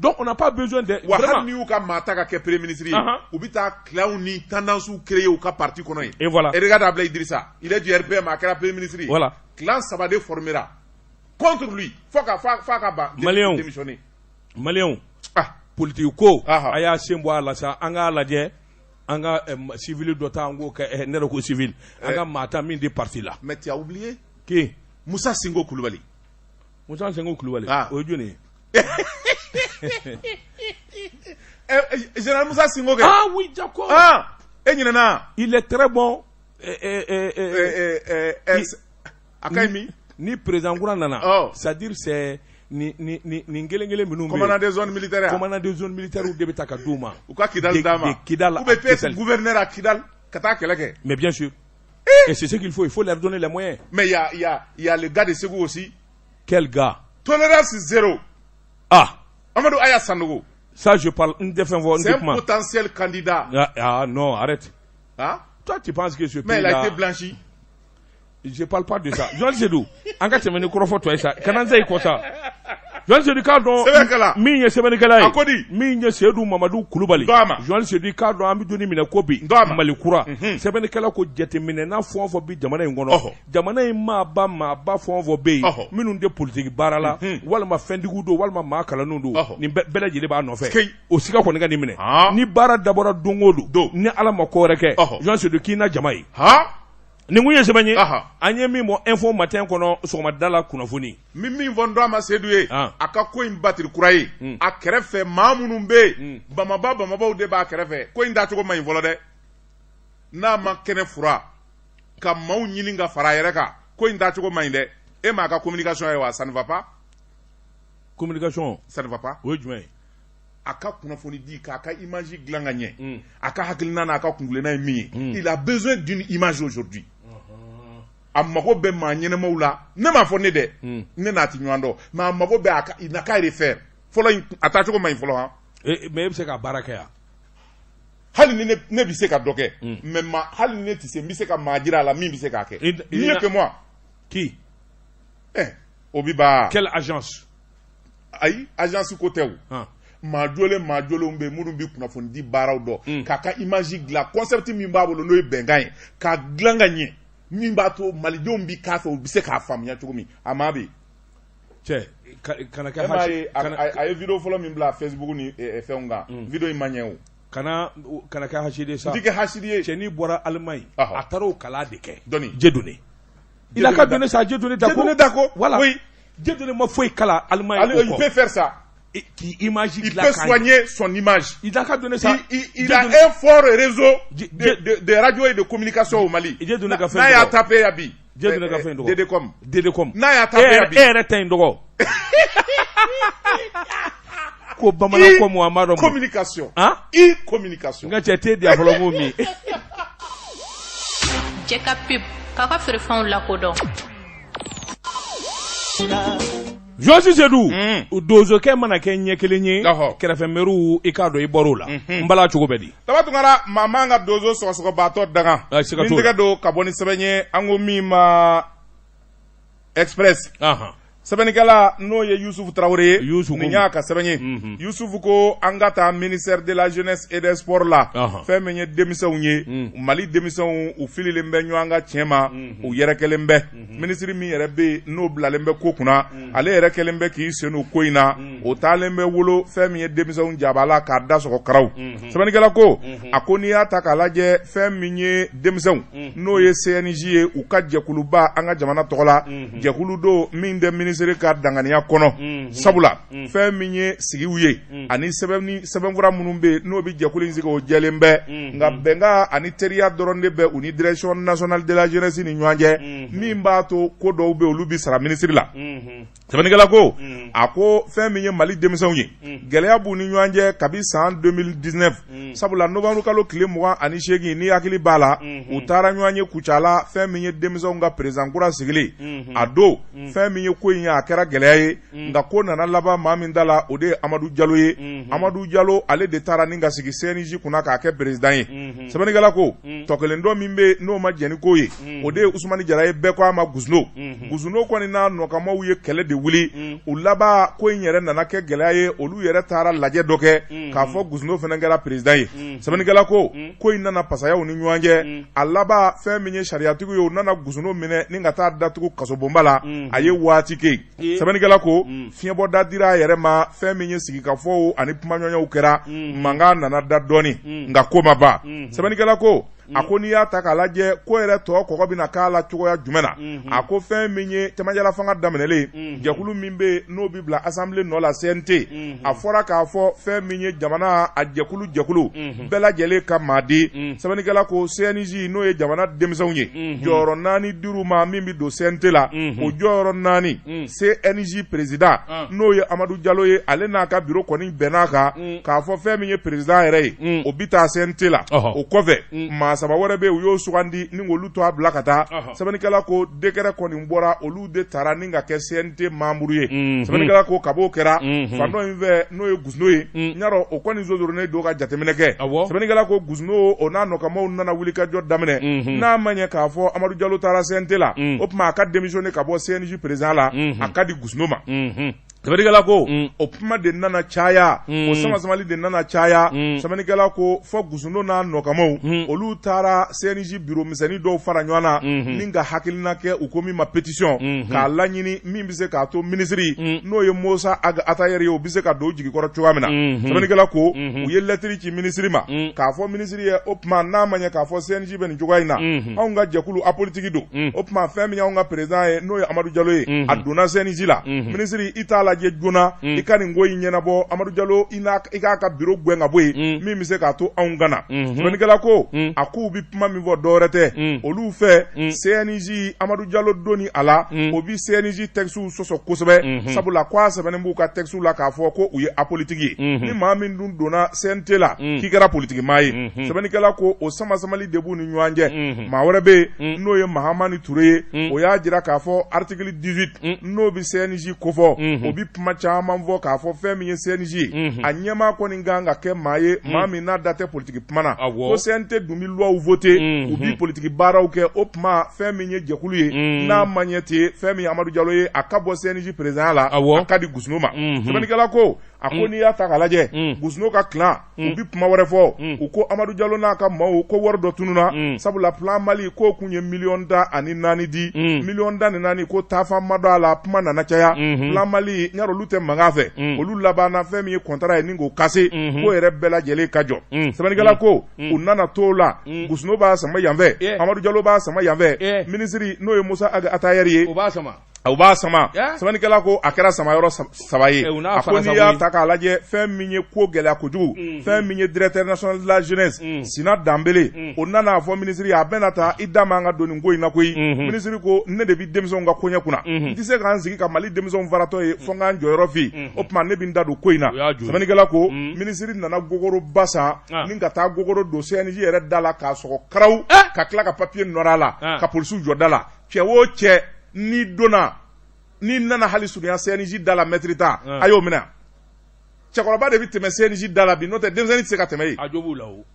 donc on n'a pas besoin de vraiment ni uka mata ka premier ministre obita clown ni tendance ou créer ou ka parti kono et voilà et regarde Ablaye Idrissa il est du RPM à ka premier ministre voilà clan Sabadé formera contre lui faut ka démissionner Malion, politique ko aya sembo ala sa anga laje anga civil dota ngo ka neroko civil anga mata min de parti là. Mais tu as oublié qui Moussa Singo Koulibaly. Ojuni. Général Moussa Singo. Ah oui, d'accord. Il est très bon. Akaimi ni président Nana. C'est-à-dire c'est commandant des zones militaires. Commandant des zones militaires ou débita Kadouma. Ou quoi Kidal Dama. Ou peut-être gouverneur à Kidal. Mais bien sûr. Et c'est ce qu'il faut. Il faut leur donner les moyens. Mais il y a le gars de Ségou aussi. Quel gars? Tolérance zéro. Amadou Aya Sanogo. Ça, je parle. C'est un potentiel candidat. Ah non, arrête. Toi, tu penses que ce pays-là... Mais il a été blanchi. Je parle pas de ça. Joël Sedou, engagez moi microphone toi ça. Kananza iko ça. Joël Sedou kadon minye sebenekala. Minye Sedou Mamadou Koulibaly. Joël Sedou kadon amidoni mina kobi Malikura. Sebenekala ko jete mine na fon bi jamana ngono. Jamana ma ba fon be. Minun de politique barala wala ma fendigu do wala ma kala nundo. Ni bela jele ba no fe. O sika ko nga ni mine. Ni bara dabora dongodo. Ni ala makoreke. Joël Sedou kina jamai. Ninguye sebanye anye mi mo info matin kono sokoma dala kunafoni mimi vondo ma sedue aka ko imbatri kurayi a kerefe mamunumbe bamaba o de ba kerefe ko inda to ko mai volode na ma kene fura ka maw nyilinga fara yereka ko inda to ko mai de e ma ka communication e wa ça ne va pas communication ça ne va pas oui jumai aka kunafoni di ka aka image glanganye aka hakilina na aka kungulena mi il a besoin d'une image aujourd'hui a mago bɛ maa ɲɛnɛmaw la ne m'a fɔ ne dɛ ne n'a ti ɲɔgɔn dɔn mais a mago bɛ il n'a qu'à refaire fɔlɔ a taacogo ma ɲi fɔlɔ han mais e bɛ se ka baara kɛ yan hali ni ne bɛ se ka dɔ kɛ mais hali ni ne tɛ se n bɛ se ka maa jira a la min bɛ se k'a kɛ mieux que moi qui o bi ba quelle agence ayi agence ko tɛ o maa jolenw bɛ minnu bɛ kunnafoni di baaraw dɔn k'a ka image dilan concept min b'a bolo n'o ye bɛnkan ye k'a dilan ka ɲɛ min b'a to malidenw bɛ k'a fɛ u bɛ se k'a faamuya cogo min a maa bɛ cɛ kana kɛ a ye video fɔlɔ min bila Facebook ni fɛnw kan video in ma ɲɛ o kana kɛ hasidi sa n tɛ kɛ hasidi ye cɛ n'i bɔra Allemagne a taara o kalan de kɛ dɔnni Dieudonné il a qu'à donner ça Dieudonné Dako voilà oui Dieudonné ma foyi kala Allemagne il peut faire ça qui image il peut soigner son image il a qu'à donner ça il a un fort réseau de radio et de communication au Mali n'a y'a tapé yabi Dieudonné ka fɛn dɔgɔ Dedecom n'a y'a tapé yabi e yɛrɛ ta in dɔgɔ ko bamanan ko Muhammadu communication communication nka cɛ te di a fɔlɔ ko min cɛ ka pip k'a ka feerefɛnw lakodɔn Josi Seydou dozokɛ mana kɛ ɲɛ kelen ye kɛrɛfɛ mɛruw i k'a dɔn i bɔr'o la n bala cogo bɛ di Taba Tunkara maa man ka dozo sɔgɔsɔgɔbaatɔ daga min tɛgɛ don ka bɔ ni sɛbɛn ye an ko min ma express sɛbɛnnikɛla n'o ye Yusufu Tarawele ye nin y'a ka sɛbɛn ye Yusufu ko an ka taa ministère de la jeunesse et des sports la fɛn min ye denmisɛnw ye Mali denmisɛnw u fililen bɛ ɲɔgɔn ka tiɲɛ ma u yɛrɛkɛlen bɛ minisiri min yɛrɛ bɛ yen n'o bilalen bɛ ko kunna ale yɛrɛ kɛlen bɛ k'i sen o ko in na o taalen bɛ wolo fɛn min ye denmisɛnw jabala k'a da sɔgɔ karaw sɛbɛnnikɛla ko a ko n'i y'a ta k'a lajɛ fɛn min ye denmisɛnw n'o ye CNJ ye u ka jɛkuluba an ka jamana tɔgɔ la jɛkulu don min tɛ minisiri ka danganiya kɔnɔ sabula fɛn min ye sigiw ye ani sɛbɛnfura minnu bɛ n'o bɛ jɛkulu in sigi o jɛlen bɛ nka bɛnkan ani teriya dɔrɔn de bɛ u ni direction nationale de la jeunesse ni ɲɔgɔn cɛ min b'a to ko dɔw bɛ olu bi sara minisiri la sɛbɛnnikɛla ko a ko fɛn min ye Mali denmisɛnw ye gɛlɛya b'u ni ɲɔgɔn cɛ kabi san 2019 sabula novembre kalo tile 28 ni hakili b'a la u taara ɲɔgɔn ye Kucala fɛn min ye denmisɛnw ka président kura sigilen a don fɛn min ye ko in ye a kɛra gɛlɛya ye nka ko nana laban maa min da la o de ye Amadu Jalo ye Amadu Jalo ale de taara ni ka sigi CNJ kunna k'a kɛ président ye sɛbɛnnikɛla ko tɔ kelen dɔ min bɛ n'o ma jɛn ni ko ye o de ye Usumani Jara ye bɛɛ ko a ma Gusno kɔni n'a nɔkamaw ye kɛlɛ de wuli u laban ko in yɛrɛ nana kɛ gɛlɛya ye olu yɛrɛ taara lajɛ dɔ kɛ k'a fɔ Gusno fana kɛra président ye sɛbɛnnikɛla ko in nana pasayaw ni ɲɔgɔn cɛ a laban fɛn min ye sariyatigiw ye u nana Gusno minɛ ni ka taa datugu kasobonba la a ye waati kɛ sɛbɛnnikɛla ko fiɲɛbɔda dira a yɛrɛ ma fɛn min ye sigikafɔw ani kumaɲɔgɔnyaw kɛra mankan nana da dɔɔni nka ko ma ban sɛbɛnnikɛla ko a ko n'i y'a ta k'a lajɛ ko yɛrɛ tɔ kɔgɔ bɛna k'a la cogoya jumɛn na a ko fɛn min ye cɛmancɛla fanga daminɛlen jɛkulu min bɛ yen n'o bɛ bila assemblée nɔ la CNT a fɔra k'a fɔ fɛn min ye jamana a jɛkulu bɛɛ lajɛlen ka maa di sɛbɛnnikɛla ko CNJ n'o ye jamana denmisɛnw ye jɔyɔrɔ 4 dir'u ma min bɛ don CNT la o jɔyɔrɔ 4 CNJ président n'o ye Amadu Jalo ye ale n'a ka bureau kɔni bɛnn'a kan k'a fɔ fɛn min ye président yɛrɛ ye o bɛ taa CNT la o kɔfɛ maa saba wɛrɛ bɛ u y'o sugandi ni olu to a bila ka taa sɛbɛnnikɛla ko décret kɔni bɔra olu de taara ni ka kɛ CNT membre ye sɛbɛnnikɛla ko kab'o kɛra fan dɔ in fɛ n'o ye Gusno ye ɲarɔ o kɔni zozoronnen don ka jateminɛ kɛ sɛbɛnnikɛla ko Gusno o n'a nɔkamaw nana wuli ka jɔ daminɛ n'a ma ɲɛ k'a fɔ Amadu Jalo taara CNT la o tuma a ka démissionner ka bɔ CNJ président la a ka di Gusno ma sɛbɛnnikɛla ko o kuma de nana caya o samasamali de nana caya sɛbɛnnikɛla ko fɔ Gusno n'a nɔkamaw olu taara CNJ bureau misɛnnin dɔw fara ɲɔgɔn na ni ka hakilina kɛ u ko min ma pétition k'a laɲini min bɛ se k'a to minisiri n'o ye Musa Atayɛri ye o bɛ se ka don jigikɔrɔ cogoya min na sɛbɛnnikɛla ko u ye lettre ci minisiri ma k'a fɔ minisiri ye o tuma n'a ma ɲɛ k'a fɔ CNJ bɛ nin cogoya in na anw ka jɛkulu apolitiki don o tuma fɛn min y'anw ka président ye n'o ye Amadu Jalo ye a donna CNJ la minisiri i t'a la lajɛ joona i ka nin ko in ɲɛnabɔ Amadou Diallo i k'a ka bureau gɛn ka bɔ yen min bɛ se k'a to anw gana sɛbɛnnikɛla ko a k'u bɛ kuma min fɔ dɔwɛrɛ tɛ olu fɛ CNJ Amadou Diallo doni a la o bi CNJ textes sɔsɔ kosɛbɛ sabula k'a sɛbɛnnen b'u ka textes la k'a fɔ ko u ye apolitigi ye ni maa min dun donna CNT la k'i kɛra politiki maa ye sɛbɛnnikɛla ko o sama-samali de b'u ni ɲɔgɔn cɛ maa wɛrɛ bɛ yen n'o ye Mahamani Touré ye o y'a jira k'a fɔ article 18 n'o bi CNJ kofɔ o bi kuma caman fɔ k'a fɔ fɛn min ye CNJ a ɲɛmaa kɔni kan ka kɛ maa ye maa min n'a da tɛ politiki kuma na ko CNT dun bi loi voté u bi politiki baaraw kɛ o tuma fɛn min ye jɛkulu ye n'a ma ɲɛ ten fɛn min Amadou Diallo ye a ka bɔ CNJ président la a ka di Gusno ma sɛbɛnnikɛla ko a ko n'i y'a ta k'a lajɛ Gusno ka clan u bi kuma wɛrɛ fɔ u ko Amadou Diallo n'a ka maaw ko wari dɔ tununa sabula plan Mali k'o kun ye 1,4 di 1,4 ko taafan ma dɔ a la kuma nana caya plan Mali n y'a dɔn olu tɛ mankan fɛ olu labanna fɛn min ye contrat ye ni k'o kase k'o yɛrɛ bɛɛ lajɛlen ka jɔ sɛbɛnnikɛla ko u nana t'o la Gusno b'a sama yan fɛ Amadou Diallo b'a sama yan fɛ minisiri n'o ye Musa Atayɛri ye u b'a sama sɛbɛnnikɛla ko a kɛra sama yɔrɔ 3 ye a ko n'i y'a ta k'a lajɛ fɛn min ye ko gɛlɛya kojugu fɛn min ye directeur national de la jeunesse Sina Dambele o nana fɔ minisiri a bɛna taa i da man ka don nin ko in na koyi minisiri ko ne de bi denmisɛnw ka koɲɛ kunna n tɛ se k'an sigi ka Mali denmisɛnw faratɔ ye fɔ n k'an jɔyɔrɔ fi o tuma ne bi n da don ko in na sɛbɛnnikɛla ko minisiri nana gogoroba san ni ka taa gogoro don CNJ yɛrɛ da la k'a sɔgɔ karaw ka tila ka papier nɔrɔ a la ka polisiw jɔ da la cɛ o cɛ ni donna ni nana hali surunya CNJ da la mɛtiri ta a y'o minɛ cɛkɔrɔba de bɛ tɛmɛ CNJ da la bi n'o tɛ denmisɛnnin tɛ se ka tɛmɛ yen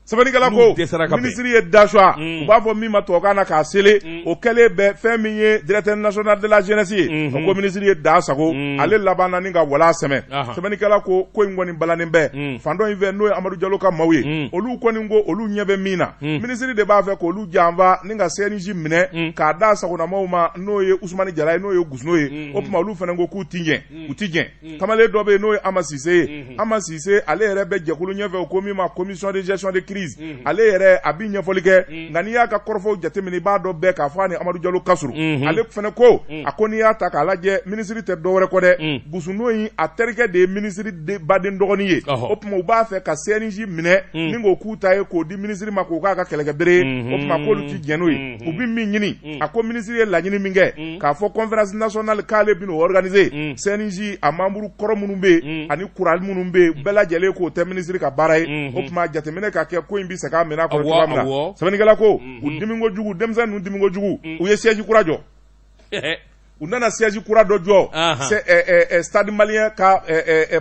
sɛbɛnnikɛla ko minisiri ye da suwa u b'a fɔ min ma tubabukan na k'a sele o kɛlen bɛ fɛn min ye directeur national de la jeunesse ye ko minisiri ye da sago ale laban na ni ka wala sɛmɛ sɛbɛnnikɛla ko in kɔni balannen bɛ fan dɔ in fɛ n'o ye Amadou Diallo ka maaw ye olu kɔni ko olu ɲɛ bɛ min na minisiri de b'a fɛ k'olu janfa ni ka CNJ minɛ k'a da sagonamaw ma n'o ye Ousmane Diarra ye n'o ye Gusno ye o tuma olu fana ko k'u ti ɲɛ u ti ɲɛ kamalen dɔ bɛ yen n'o ye Ama Cissé ye Ama Cissé ale yɛrɛ bɛ jɛkulu ɲɛfɛ o ko min ma commission de gestion de crise ale yɛrɛ a bi ɲɛfɔli kɛ nka n'i y'a ka kɔrɔfɔw jateminɛ i b'a dɔn bɛɛ k'a fɔ a ni Amadou Diallo ka surun ale fana ko a ko n'i y'a ta k'a lajɛ minisiri tɛ dɔwɛrɛ kɔ dɛ Gusno in a terikɛ de ye minisiri baden dɔgɔnin ye o tuma u b'a fɛ ka CNJ minɛ ni k'o k'u ta ye k'o di minisiri ma k'o k'a ka kɛlɛkɛbere ye o tuma k'olu ti jɛn n'o ye u bi min ɲini a ko minisiri ye laɲini min kɛ k'a fɔ conférence nationale k'ale bi n'o organiser CNJ a membre kɔrɔ minnu bɛ yen ani kural minnu bɛ yen bɛɛ lajɛlen k'o tɛ minisiri ka baara ye o tuma jateminɛ ka kɛ ko in bi segin a minɛ a kɔrɔ cogoya min na sɛbɛnnikɛla ko u dimiko jugu denmisɛnnin ninnu dimiko jugu u ye siège kura jɔ u nana siège kura dɔ jɔ stade malien ka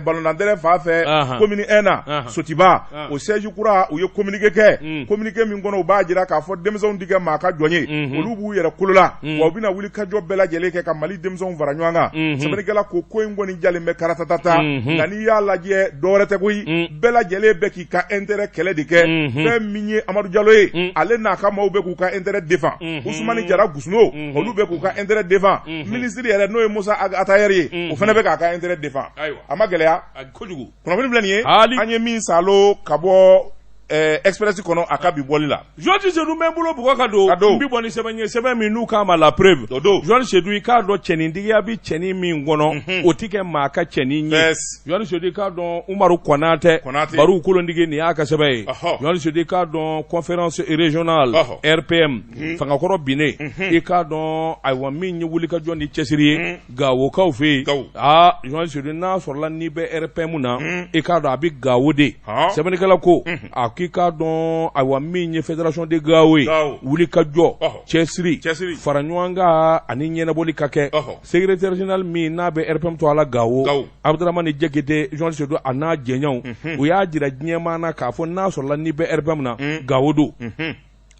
ballonnandɛrɛ fan fɛ commune 1 na Sotiba o siège kura u ye communiqué kɛ communiqué min kɔnɔ u b'a jira k'a fɔ denmisɛnw tɛ kɛ maa ka jɔn ye olu b'u yɛrɛ kolo la wa u bɛna wuli kajɔ bɛɛ lajɛlen kɛ ka Mali denmisɛnw fara ɲɔgɔn kan sɛbɛnnikɛla ko in kɔni jalen bɛ karatatata nka n'i y'a lajɛ dɔwɛrɛ tɛ koyi bɛɛ lajɛlen bɛ k'i ka intérêt kɛlɛ de kɛ fɛn min ye Amadou Diallo ye ale n'a ka maaw bɛ k'u ka intérêt défend Ousmane Diarra Gusno olu bɛ k'u ka intérêt défend minisiri yɛrɛ n'o ye Musa Atayɛri ye o fana bɛ k'a ka intérêt défend a ma gɛlɛya kojugu kunnafoni filɛ nin ye an ye min salo ka bɔ Express kɔnɔ a ka bi bɔli la Joël Sedou bɛ n bolo bugɔ ka don n bi bɔ ni sɛbɛn ye sɛbɛn min n'u k'a ma la preuve Joël Sedou i k'a dɔn cɛnintigiya bi cɛnin min kɔnɔ o ti kɛ maa ka cɛnin ye Joël Sedou i k'a dɔn Umaru Konate Baru Kolondigi nin y'a ka sɛbɛn ye Joël Sedou i k'a dɔn conférence régionale RPM fangakɔrɔ binnen i k'a dɔn ayiwa min ye wulikajɔ ni cɛsiri ye Gawokaw fɛ yen Joël Sedou n'a sɔrɔla n'i bɛ RPM na i k'a dɔn a bɛ Gawo de sɛbɛnnikɛla ko k'i k'a dɔn ayiwa min ye fédération de Gawo ye wuli ka jɔ cɛsiri fara ɲɔgɔn kan ani ɲɛnabɔli ka kɛ secrétaire général min n'a bɛ RPM to a la Gawo Abdramane Diakité Joël Sedou a n'a jɛɲɔgɔnw u y'a jira diɲɛmaa na k'a fɔ n'a sɔrɔla n'i bɛ RPM na Gawo don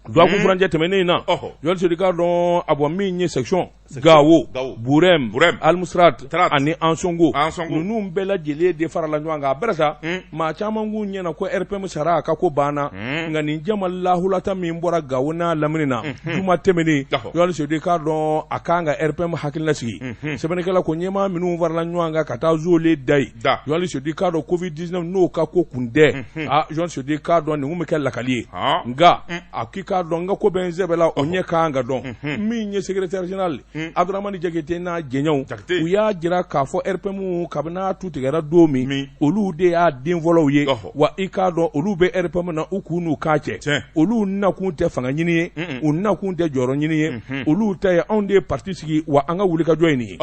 Douakou Furanjɛ tɛmɛnen na Joël Sedou k'a dɔn ayiwa min ye section Gawo Burem Almusrat ani Ansongo ninnu bɛɛ lajɛlen de farala ɲɔgɔn kan a bɛɛ sa maa caman k'u ɲɛna ko RPM sara a ka ko banna nka nin jama lahulata min bɔra Gawo n'a lamini na juma tɛmɛnen Joël Sedou k'a dɔn a kan ka RPM hakilila sigi sɛbɛnnikɛla ko ɲɛmaa minnu farala ɲɔgɔn kan ka taa zole da ye Joël Sedou k'a dɔn Covid-19 n'o ka ko kun tɛ Joël Sedou k'a dɔn nin kun bɛ kɛ lakali ye nka a k'i k'a dɔn n ka ko bɛ n sɛbɛ la o ɲɛ kan ka dɔn min ye secrétaire général Abdramane Jakite n'a jɛɲɛw u y'a jira k'a fɔ RPM kabina tu tigɛra don min olu de y'a den fɔlɔw ye wa i k'a dɔn olu bɛ RPM na u k'u n'u k'a cɛ olu nakun tɛ fanga ɲini ye u nakun tɛ jɔyɔrɔ ɲini ye olu ta ye anw de ye parti sigi wa an ka wulikajɔ ye nin ye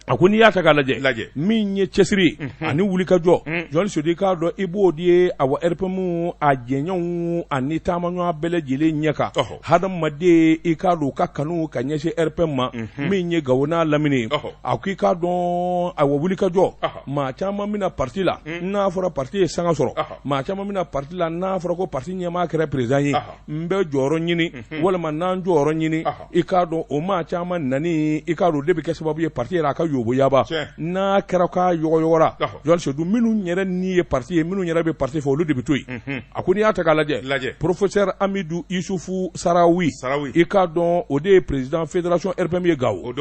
a ko n'i y'a ta k'a lajɛ min ye cɛsiri ani wulikajɔ Jɔn Sodi k'a dɔn i b'o de ye a wa RPM a jɛɲɔgɔnw ani taamaɲɔgɔn bɛɛ lajɛlen ɲɛ kan hadamaden i k'a dɔn u ka kanu ka ɲɛsin RPM ma min ye Gawo n'a Lamini a ko i k'a dɔn a wa wulikajɔ maa caman bɛna parti la n'a fɔra parti ye sanga sɔrɔ maa caman bɛna parti la n'a fɔra ko parti ɲɛmaa kɛra président ye n bɛ jɔyɔrɔ ɲini walima n'an jɔyɔrɔ ɲini i k'a dɔn o maa caman nani i k'a dɔn de bɛ kɛ sababu ye parti yɛrɛ a ka yobo yaba n'a kɛra k'a yɔgɔyɔgɔra Jɔn Sodi minnu yɛrɛ ni ye parti ye minnu yɛrɛ bɛ parti fɛ olu de bɛ to yen a ko n'i y'a ta k'a lajɛ professeur Amidou Isufu Sarawi i k'a dɔn o de ye président fédération RPM ye Gawo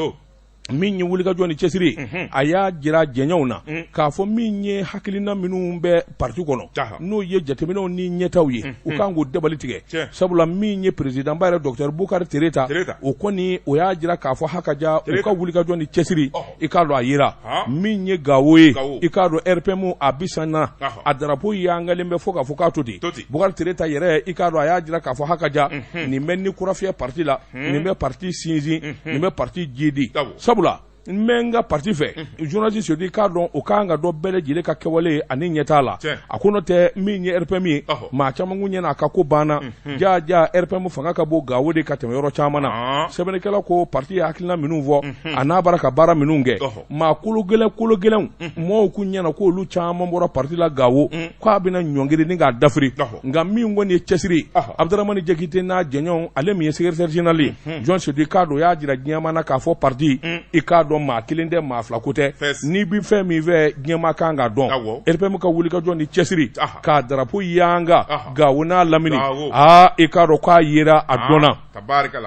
min ye wulikajɔ ni cɛsiri a y'a jira jɛɲɛw na k'a fɔ min ye hakilina minnu bɛ parti kɔnɔ n'o ye jateminɛw ni ɲɛtaw ye u kan k'o dabali tigɛ sabula min ye président ba yɛrɛ Dr Bukari Tereta o kɔni o y'a jira k'a fɔ hakaja u ka wulikajɔ ni cɛsiri i k'a dɔn a yira min ye Gawo ye i k'a dɔn RPM a bisanna a drapeau yangalen bɛ fo k'a fɔ k'a to ten Bukari Tereta yɛrɛ i k'a dɔn a y'a jira k'a fɔ hakaja nin bɛ ni kurafiyɛ parti la nin bɛ parti sinsin nin bɛ parti jidi sabula n bɛ n ka parti fɛ journaliste Sodi k'a dɔn o k'an ka dɔ bɛɛ lajɛlen ka kɛwale ani ɲɛtaa la a ko n'o tɛ min ye RPM ye maa caman kun ɲɛna a ka ko banna jaa RPM fanga ka bɔ Gawo de ka tɛmɛ yɔrɔ caman na sɛbɛnnikɛla ko parti ye hakilina minnu fɔ a n'a bara ka baara minnu kɛ maa kolo gɛlɛnw mɔgɔw kun ɲɛna ko olu caman bɔra parti la Gawo k'a bɛna ɲɔngiri ni k'a dafiri nka min kɔni ye cɛsiri Abdramane Jakite n'a jɛɲɔgɔn ale min ye secrétaire général ye Jɔn Sodi k'a dɔn o y'a jira diɲɛma na k'a fɔ parti i k'a dɔn maa kelen tɛ maa fila ko tɛ n'i bi fɛn min fɛ diɲɛma kan ka dɔn RPM ka wulikajɔ ni cɛsiri k'a drapeau yanga Gawo n'a Lamini i k'a dɔn k'a yera a dɔnna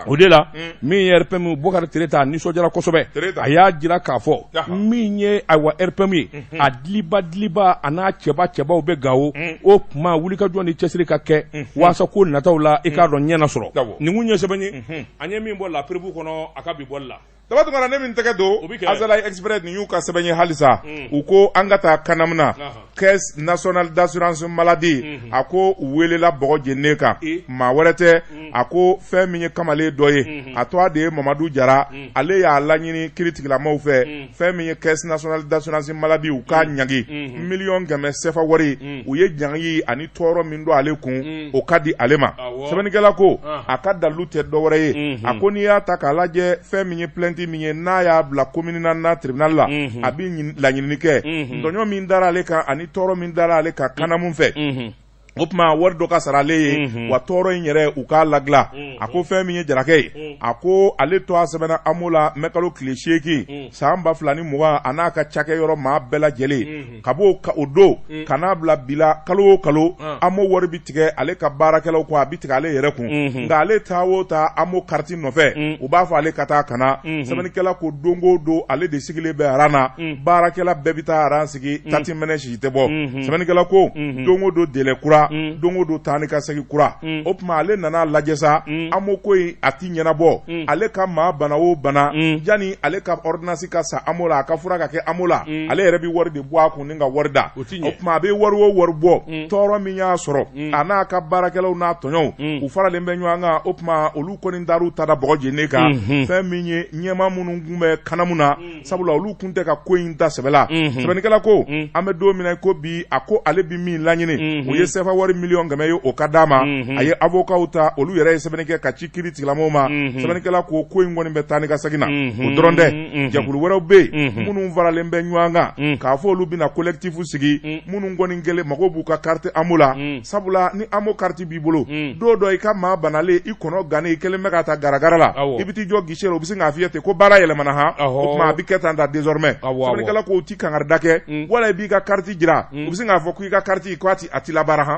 o de la min ye RPM Bukari Tereta a nisɔndiyara kosɛbɛ a y'a jira k'a fɔ min ye ayiwa RPM ye a diliba a n'a cɛbaw bɛ Gawo o tuma wulikajɔ ni cɛsiri ka kɛ waasa ko nataw la i k'a dɔn ɲɛna sɔrɔ nin kun ye sɛbɛn ye an ye min bɔ la prévu kɔnɔ a ka bi bɔli la Tabatuma ne min tɛgɛ don Azalaï Express nin y'u ka sɛbɛn ye halisa u ko an ka taa Kanamuna Caisse nationale d'assurance maladie a ko u welela bɔgɔ jeninen kan maa wɛrɛ tɛ a ko fɛn min ye kamalen dɔ ye a tɔgɔ de ye Mamadu Jara ale y'a laɲini kiiritigilamaw fɛ fɛn min ye Caisse nationale d'assurance maladie u k'a ɲangi miliyɔn 100 CFA wari u ye ɲangi ani tɔɔrɔ min don ale kun o ka di ale ma sɛbɛnnikɛla ko a ka dalilu tɛ dɔwɛrɛ ye a ko n'i y'a ta k'a lajɛ fɛn min ye plainte min ye n'a y'a bila commune na tribunal la a bɛ laɲinini kɛ ndɔɲɔ min dara ale kan ani tɔɔrɔ min dara ale kan kanamu fɛ o tuma wari dɔ ka sara ale ye wa tɔɔrɔ in yɛrɛ u k'a lagila a ko fɛn min ye Jarakɛ ye a ko ale to a sɛbɛnna AMO la mɛkalo tile 8 san 2020 a n'a ka cakɛyɔrɔ maa bɛɛ lajɛlen ka b'o o don ka n'a bila bila kalo o kalo AMO wari bi tigɛ ale ka baarakɛlaw ko a bi tigɛ ale yɛrɛ kun nka ale taa o taa AMO carte nɔfɛ u b'a fɔ ale ka taa kana sɛbɛnnikɛla ko don o don ale de sigilen bɛ aran na baarakɛla bɛɛ bi taa aran sigi tati mɛnɛ sisi tɛ bɔ sɛbɛnnikɛla ko don o don délai kura don o don taa ni ka segin kura o tuma ale nana lajɛ sa AMO ko in a ti ɲɛnabɔ ale ka maa bana o bana yanni ale ka ordonnance ka sa AMO la a ka fura ka kɛ AMO la ale yɛrɛ bi wari de bɔ a kun ni ka wari da o tuma a bɛ wari o wari bɔ tɔɔrɔ min y'a sɔrɔ a n'a ka baarakɛlaw n'a tɔɲɔw u faralen bɛ ɲɔgɔn kan o tuma olu kɔni dar'u ta da bɔgɔ jeninen kan fɛn min ye ɲɛmaa minnu kun bɛ kanamu na sabula olu kun tɛ ka ko in da sɛbɛ la sɛbɛnnikɛla ko an bɛ don min na ko bi a ko ale bi min laɲini o ye CFA wari miliyɔn 100 ye o ka d'a ma a ye avocat ta olu yɛrɛ ye sɛbɛnni kɛ ka ci kiiri tigilamɔgɔw ma sɛbɛnnikɛla ko in kɔni bɛ taa ni ka segin na o dɔrɔn tɛ jɛkulu wɛrɛw bɛ yen minnu faralen bɛ ɲɔgɔn kan k'a fɔ olu bɛna collectif sigi minnu kɔni kɛlen mago b'u ka carte AMO la sabula ni AMO carte b'i bolo don dɔ i ka maa banalen i kɔnɔ gannen i kɛlen bɛ ka taa garagara la i bɛ t'i jɔ guichet la u bɛ se k'a f'i ye ten ko baara yɛlɛmana han o tuma a bɛ kɛ tan ta désormais sɛbɛnnikɛla ko o ti kangarida kɛ wala i b'i ka carte jira u bɛ se k'a fɔ ko i ka carte ko a ti labaara han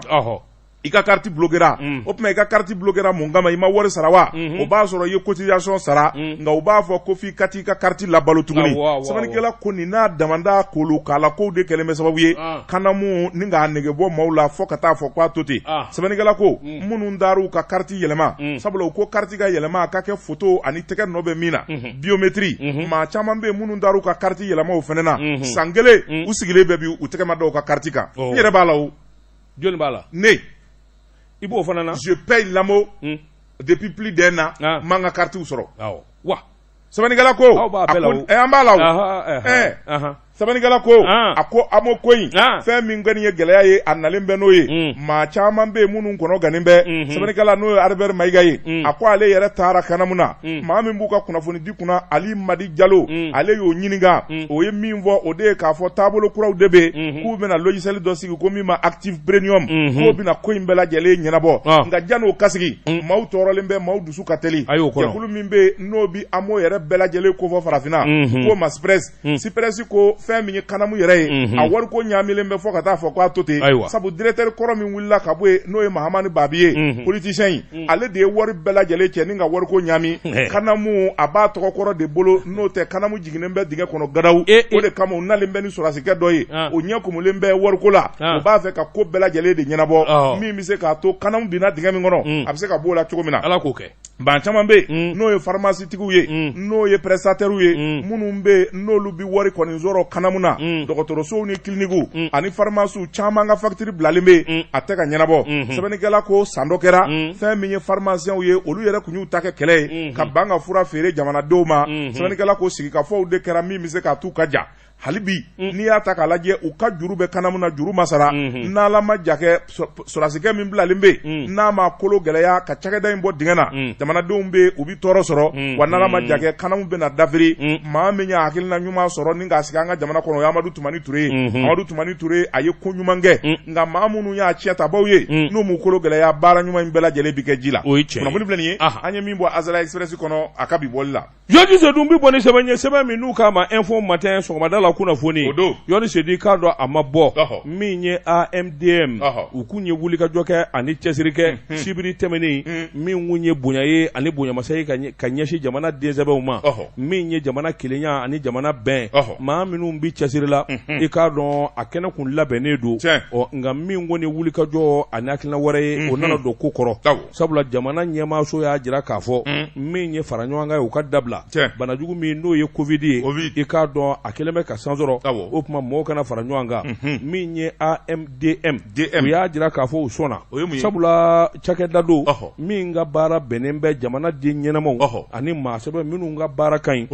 i ka carte bloquera o tuma i ka carte bloquera mun kama i ma wari sara wa o b'a sɔrɔ i ye cotisation sara nka u b'a fɔ ko f'i ka t'i ka carte labalo tuguni sɛbɛnnikɛla ko nin n'a damanda kolo k'ala kow de kɛlen bɛ sababu ye kanamu ni k'a nege bɔ maaw la fɔ ka taa fɔ k'a to ten sɛbɛnnikɛla ko minnu dar'u ka carte yɛlɛma sabula u ko carte ka yɛlɛma a ka kɛ photo ani tɛgɛ nɔ bɛ min na biométrie maa caman bɛ minnu dar'u ka carte yɛlɛma o fɛnɛ na san kelen u sigilen bɛ bi u tɛgɛ ma da u ka carte kan n yɛrɛ b'a la o jɔnni b'a la ne i b'o fana na je paye lamɔ depuis plus d'un an m'an ka carte sɔrɔ wa sɛbɛnnikɛla ko an b'a la o sɛbɛnnikɛla ko a ko amo ko in fɛn min kɔni ye gɛlɛya ye a nalen bɛ n'o ye maa caman bɛ yen minnu kɔnɔ gannen bɛ sɛbɛnnikɛla n'o ye Albert Mayiga ye a ko ale yɛrɛ taara kanamu na maa min b'u ka kunnafoni di kunna Ali Madi Jalo ale y'o ɲininka o ye min fɔ o de ye k'a fɔ taabolo kuraw de bɛ k'u bɛna logiciel dɔ sigi ko min ma Active Premium k'o bɛna ko in bɛɛ lajɛlen ɲɛnabɔ nka jan'o ka sigi maaw tɔɔrɔlen bɛ maaw dusu ka teli jɛkulu min bɛ n'o bi amo yɛrɛ bɛɛ lajɛlen kofɔ farafinna k'o ma Sipres ko fɛn min ye kanamu yɛrɛ ye a wari ko ɲaamilen bɛ fɔ ka taa fɔ k'a to ten sabu directeur kɔrɔ min wulila ka bɔ yen n'o ye Mahamani Babi ye politicien in ale de ye wari bɛɛ lajɛlen cɛ ni ka wari ko ɲaami kanamu a b'a tɔgɔ kɔrɔ de bolo n'o tɛ kanamu jiginnen bɛ dingɛ kɔnɔ gadawu o de kama u nalen bɛ ni sɔrasikɛ dɔ ye o ɲɛ kumulen bɛ wariko la u b'a fɛ ka ko bɛɛ lajɛlen de ɲɛnabɔ min bɛ se k'a to kanamu binna dingɛ min kɔnɔ a bɛ se ka bɔ o la cogo min na Ala k'o kɛ ban caman bɛ yen n'o ye pharmacitigiw ye n'o ye prestataires ye minnu bɛ n'olu bi wari kɔni sɔrɔ kanamu na dɔgɔtɔrɔsow ni cliniques ani pharmacies caman ka facture bilalen bɛ a tɛ ka ɲɛnabɔ sɛbɛnnikɛla ko san dɔ kɛra fɛn min ye pharmaciens ye olu yɛrɛ kun y'u ta kɛ kɛlɛ ye ka ban ka fura feere jamanadenw ma sɛbɛnnikɛla ko sigikafɔw de kɛra min bɛ se k'a t'u ka ja hali bi n'i y'a ta k'a lajɛ u ka juru bɛ kanamu na juru ma sara n'ala ma ja kɛ sɔrasikɛ min bilalen bɛ n'a ma kolo gɛlɛya ka cakɛda in bɔ dingɛ na jamanadenw bɛ u bi tɔɔrɔ sɔrɔ wa n'ala ma ja kɛ kanamu bɛna dafiri maa min y'a hakilina ɲuman sɔrɔ ni k'a sigi an ka jamana kɔnɔ o ye Amadu Tumani Ture ye Amadu Tumani Ture a ye ko ɲuman kɛ nka maa minnu y'a cɛtabaw ye n'u m'u kolo gɛlɛya baara ɲuman in bɛɛ lajɛlen bi kɛ ji la kunnafoni filɛ nin ye an ye min bɔ Azala Express kɔnɔ a ka bi bɔli la Yoni Sedu bi bɔ ni sɛbɛn ye sɛbɛn min n'u k'a ma info matin sɔgɔmada la kunnafoni Yoni Sedu k'a dɔn a ma bɔ min ye AMDM u kun ye wulikajɔ kɛ ani cɛsiri kɛ sibiri tɛmɛnen min kun ye bonya ye ani bonyamasaya ye ka ɲɛsin jamana densɛbɛw ma min ye jamana kelenya ani jamana bɛn maa minnu bi cɛsiri la i k'a dɔn a kɛnɛ kun labɛnnen don nka min kɔni ye wulikajɔ ani hakilina wɛrɛ ye o nana don ko kɔrɔ sabula jamana ɲɛmaaso y'a jira k'a fɔ min ye fara ɲɔgɔn kan ye u ka dabila banajugu min n'o ye covid ye i k'a dɔn a kɛlen bɛ ka san sɔrɔ o tuma mɔgɔw kana fara ɲɔgɔn kan min ye AMDM u y'a jira k'a fɔ u sɔnna sabula cakɛda don min ka baara bɛnnen bɛ jamana den ɲɛnamaw ani maa sɛbɛn minnu ka baara ka ɲi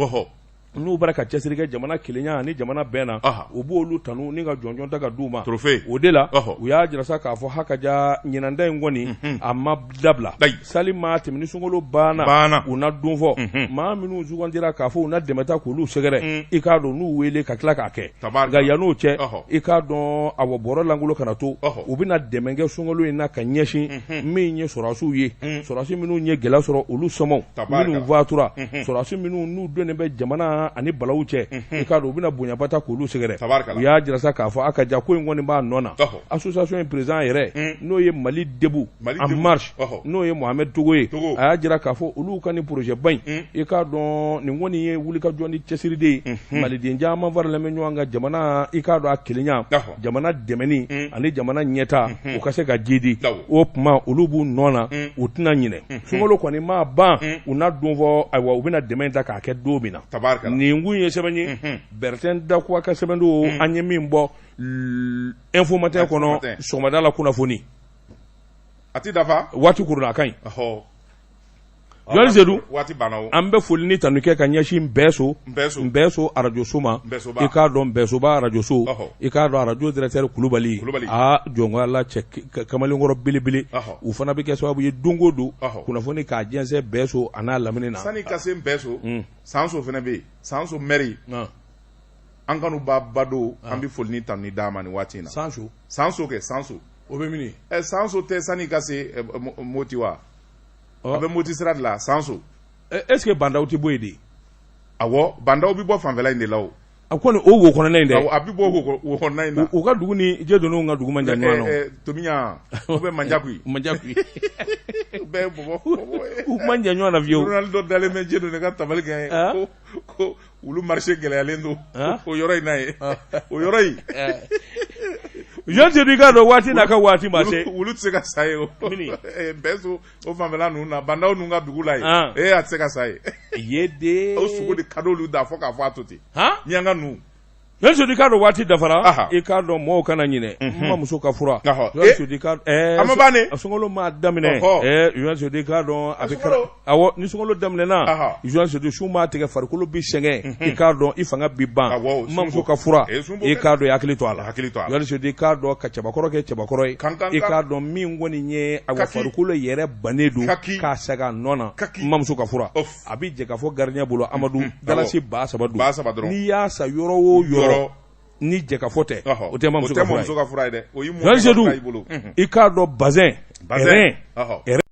n'u bara ka cɛsiri kɛ jamana kelenya ani jamana bɛn na u b'olu tanu ni ka jɔnjɔn ta ka d'u ma o de la u y'a jira sa k'a fɔ hakaja ɲinanda in kɔni a ma dabila sali ma tɛmɛni sunkalo banna u na don fɔ maa minnu sugandira k'a fɔ u na dɛmɛta k'olu sɛgɛrɛ i k'a dɔn n'u wele ka tila k'a kɛ nka yan'o cɛ i k'a dɔn a wa bɔrɔ langolo kana to u bɛna dɛmɛ kɛ sunkalo in na ka ɲɛsin min ye sɔrɔdasiw ye sɔrɔdasi minnu ye gɛlɛya sɔrɔ olu sɔmɔw minnu vatura sɔrɔdasi minnu n'u donnen bɛ jamana ani balawu cɛ i k'a dɔn u bɛna bonyaba ta k'olu sɛgɛrɛ u y'a jira sa k'a fɔ a ka ja ko in kɔni b'a nɔ na association in président yɛrɛ n'o ye Mali Debout en marche n'o ye Mohamed Togo ye a y'a jira k'a fɔ olu ka ni projet ba in i k'a dɔn nin kɔni ye wulikajɔ ni cɛsiri de ye maliden caman faralen bɛ ɲɔgɔn kan jamana i k'a dɔn a kelenya jamana dɛmɛni ani jamana ɲɛta u ka se ka jidi o tuma olu b'u nɔ na u tɛna ɲinɛ sunkalo kɔni ma ban u na don fɔ ayiwa u bɛna dɛmɛ in ta k'a kɛ don min na nin kun ye sɛbɛn ye Bertin Dakuwa ka sɛbɛn don an ye min bɔ info matin kɔnɔ sɔgɔmada la kunnafoni a ti dafa waati kuruna a ka ɲi Yoni Sedu an bɛ foli ni tanu kɛ ka ɲɛsin Nbɛso radio so ma i k'a dɔn Nbɛsoba radio so i k'a dɔn radio directeur Kulubali jɔnkɔya la cɛ kamalenkɔrɔ belebele u fana bɛ kɛ sababu ye don o don kunnafoni k'a jɛnsɛn Nbɛso a n'a lamini na sani ka se Nbɛso Sanso fana bɛ yen Sanso maire an kanu ba don an bɛ foli ni tanu ni d'a ma nin waati in na Sanso kɛ Sanso o bɛ min Sanso tɛ sani ka se Moti wa a bɛ Moti sira de la Sanso est-ce que bandaw tɛ bɔ yen de awɔ bandaw bɛ bɔ fanfɛla in de la o a ko ni o wo kɔnɔna in dɛ a bi bɔ wo kɔnɔna in na u ka dugu ni je donn'u ka dugu man jan ɲɔgɔn na tomiya u bɛ manjakuyi u bɛ bɔbɔ u man jan ɲɔgɔn na fiyewu Ronaldo dalen bɛ je donne ka tabali kɛ ko olu marché gɛlɛyalen don o yɔrɔ in na ye o yɔrɔ in Jean Sedi ka dɔn waati n'a ka waati ma se wulu tɛ se ka sa ye o Bɛnso o fanfɛla ninnu na bandaw ninnu ka dugu la yen a tɛ se ka sa ye ye de o sogo de ka d'olu da fo k'a fɔ a to ten miyanka ninnu Jean Sedi ka dɔn waati dafara i k'a dɔn mɔgɔw kana ɲinɛ n ma muso ka fura Jean Sedi ka a ma bannen sunkalo ma daminɛ Jean Sedi ka dɔn a bɛ kɛra awɔ ni sunkalo daminɛna Jean Sedi su m'a tigɛ farikolo bi sɛgɛn i k'a dɔn i fanga bi ban n ma muso ka fura i k'a dɔn i hakili to a la Jean Sedi k'a dɔn ka cɛbakɔrɔ kɛ cɛbakɔrɔ ye i k'a dɔn min kɔni ye a ka farikolo yɛrɛ bannen don k'a sɛgɛn a nɔ na n ma muso ka fura a bɛ jɛ ka fɔ gardien bolo Amadu dalasi 3,000 don n'i y'a sa yɔrɔ o yɔrɔ ni jɛkafɔ tɛ o tɛ mamuso ka fura ye dɛ Jean Sedi i k'a dɔn bazin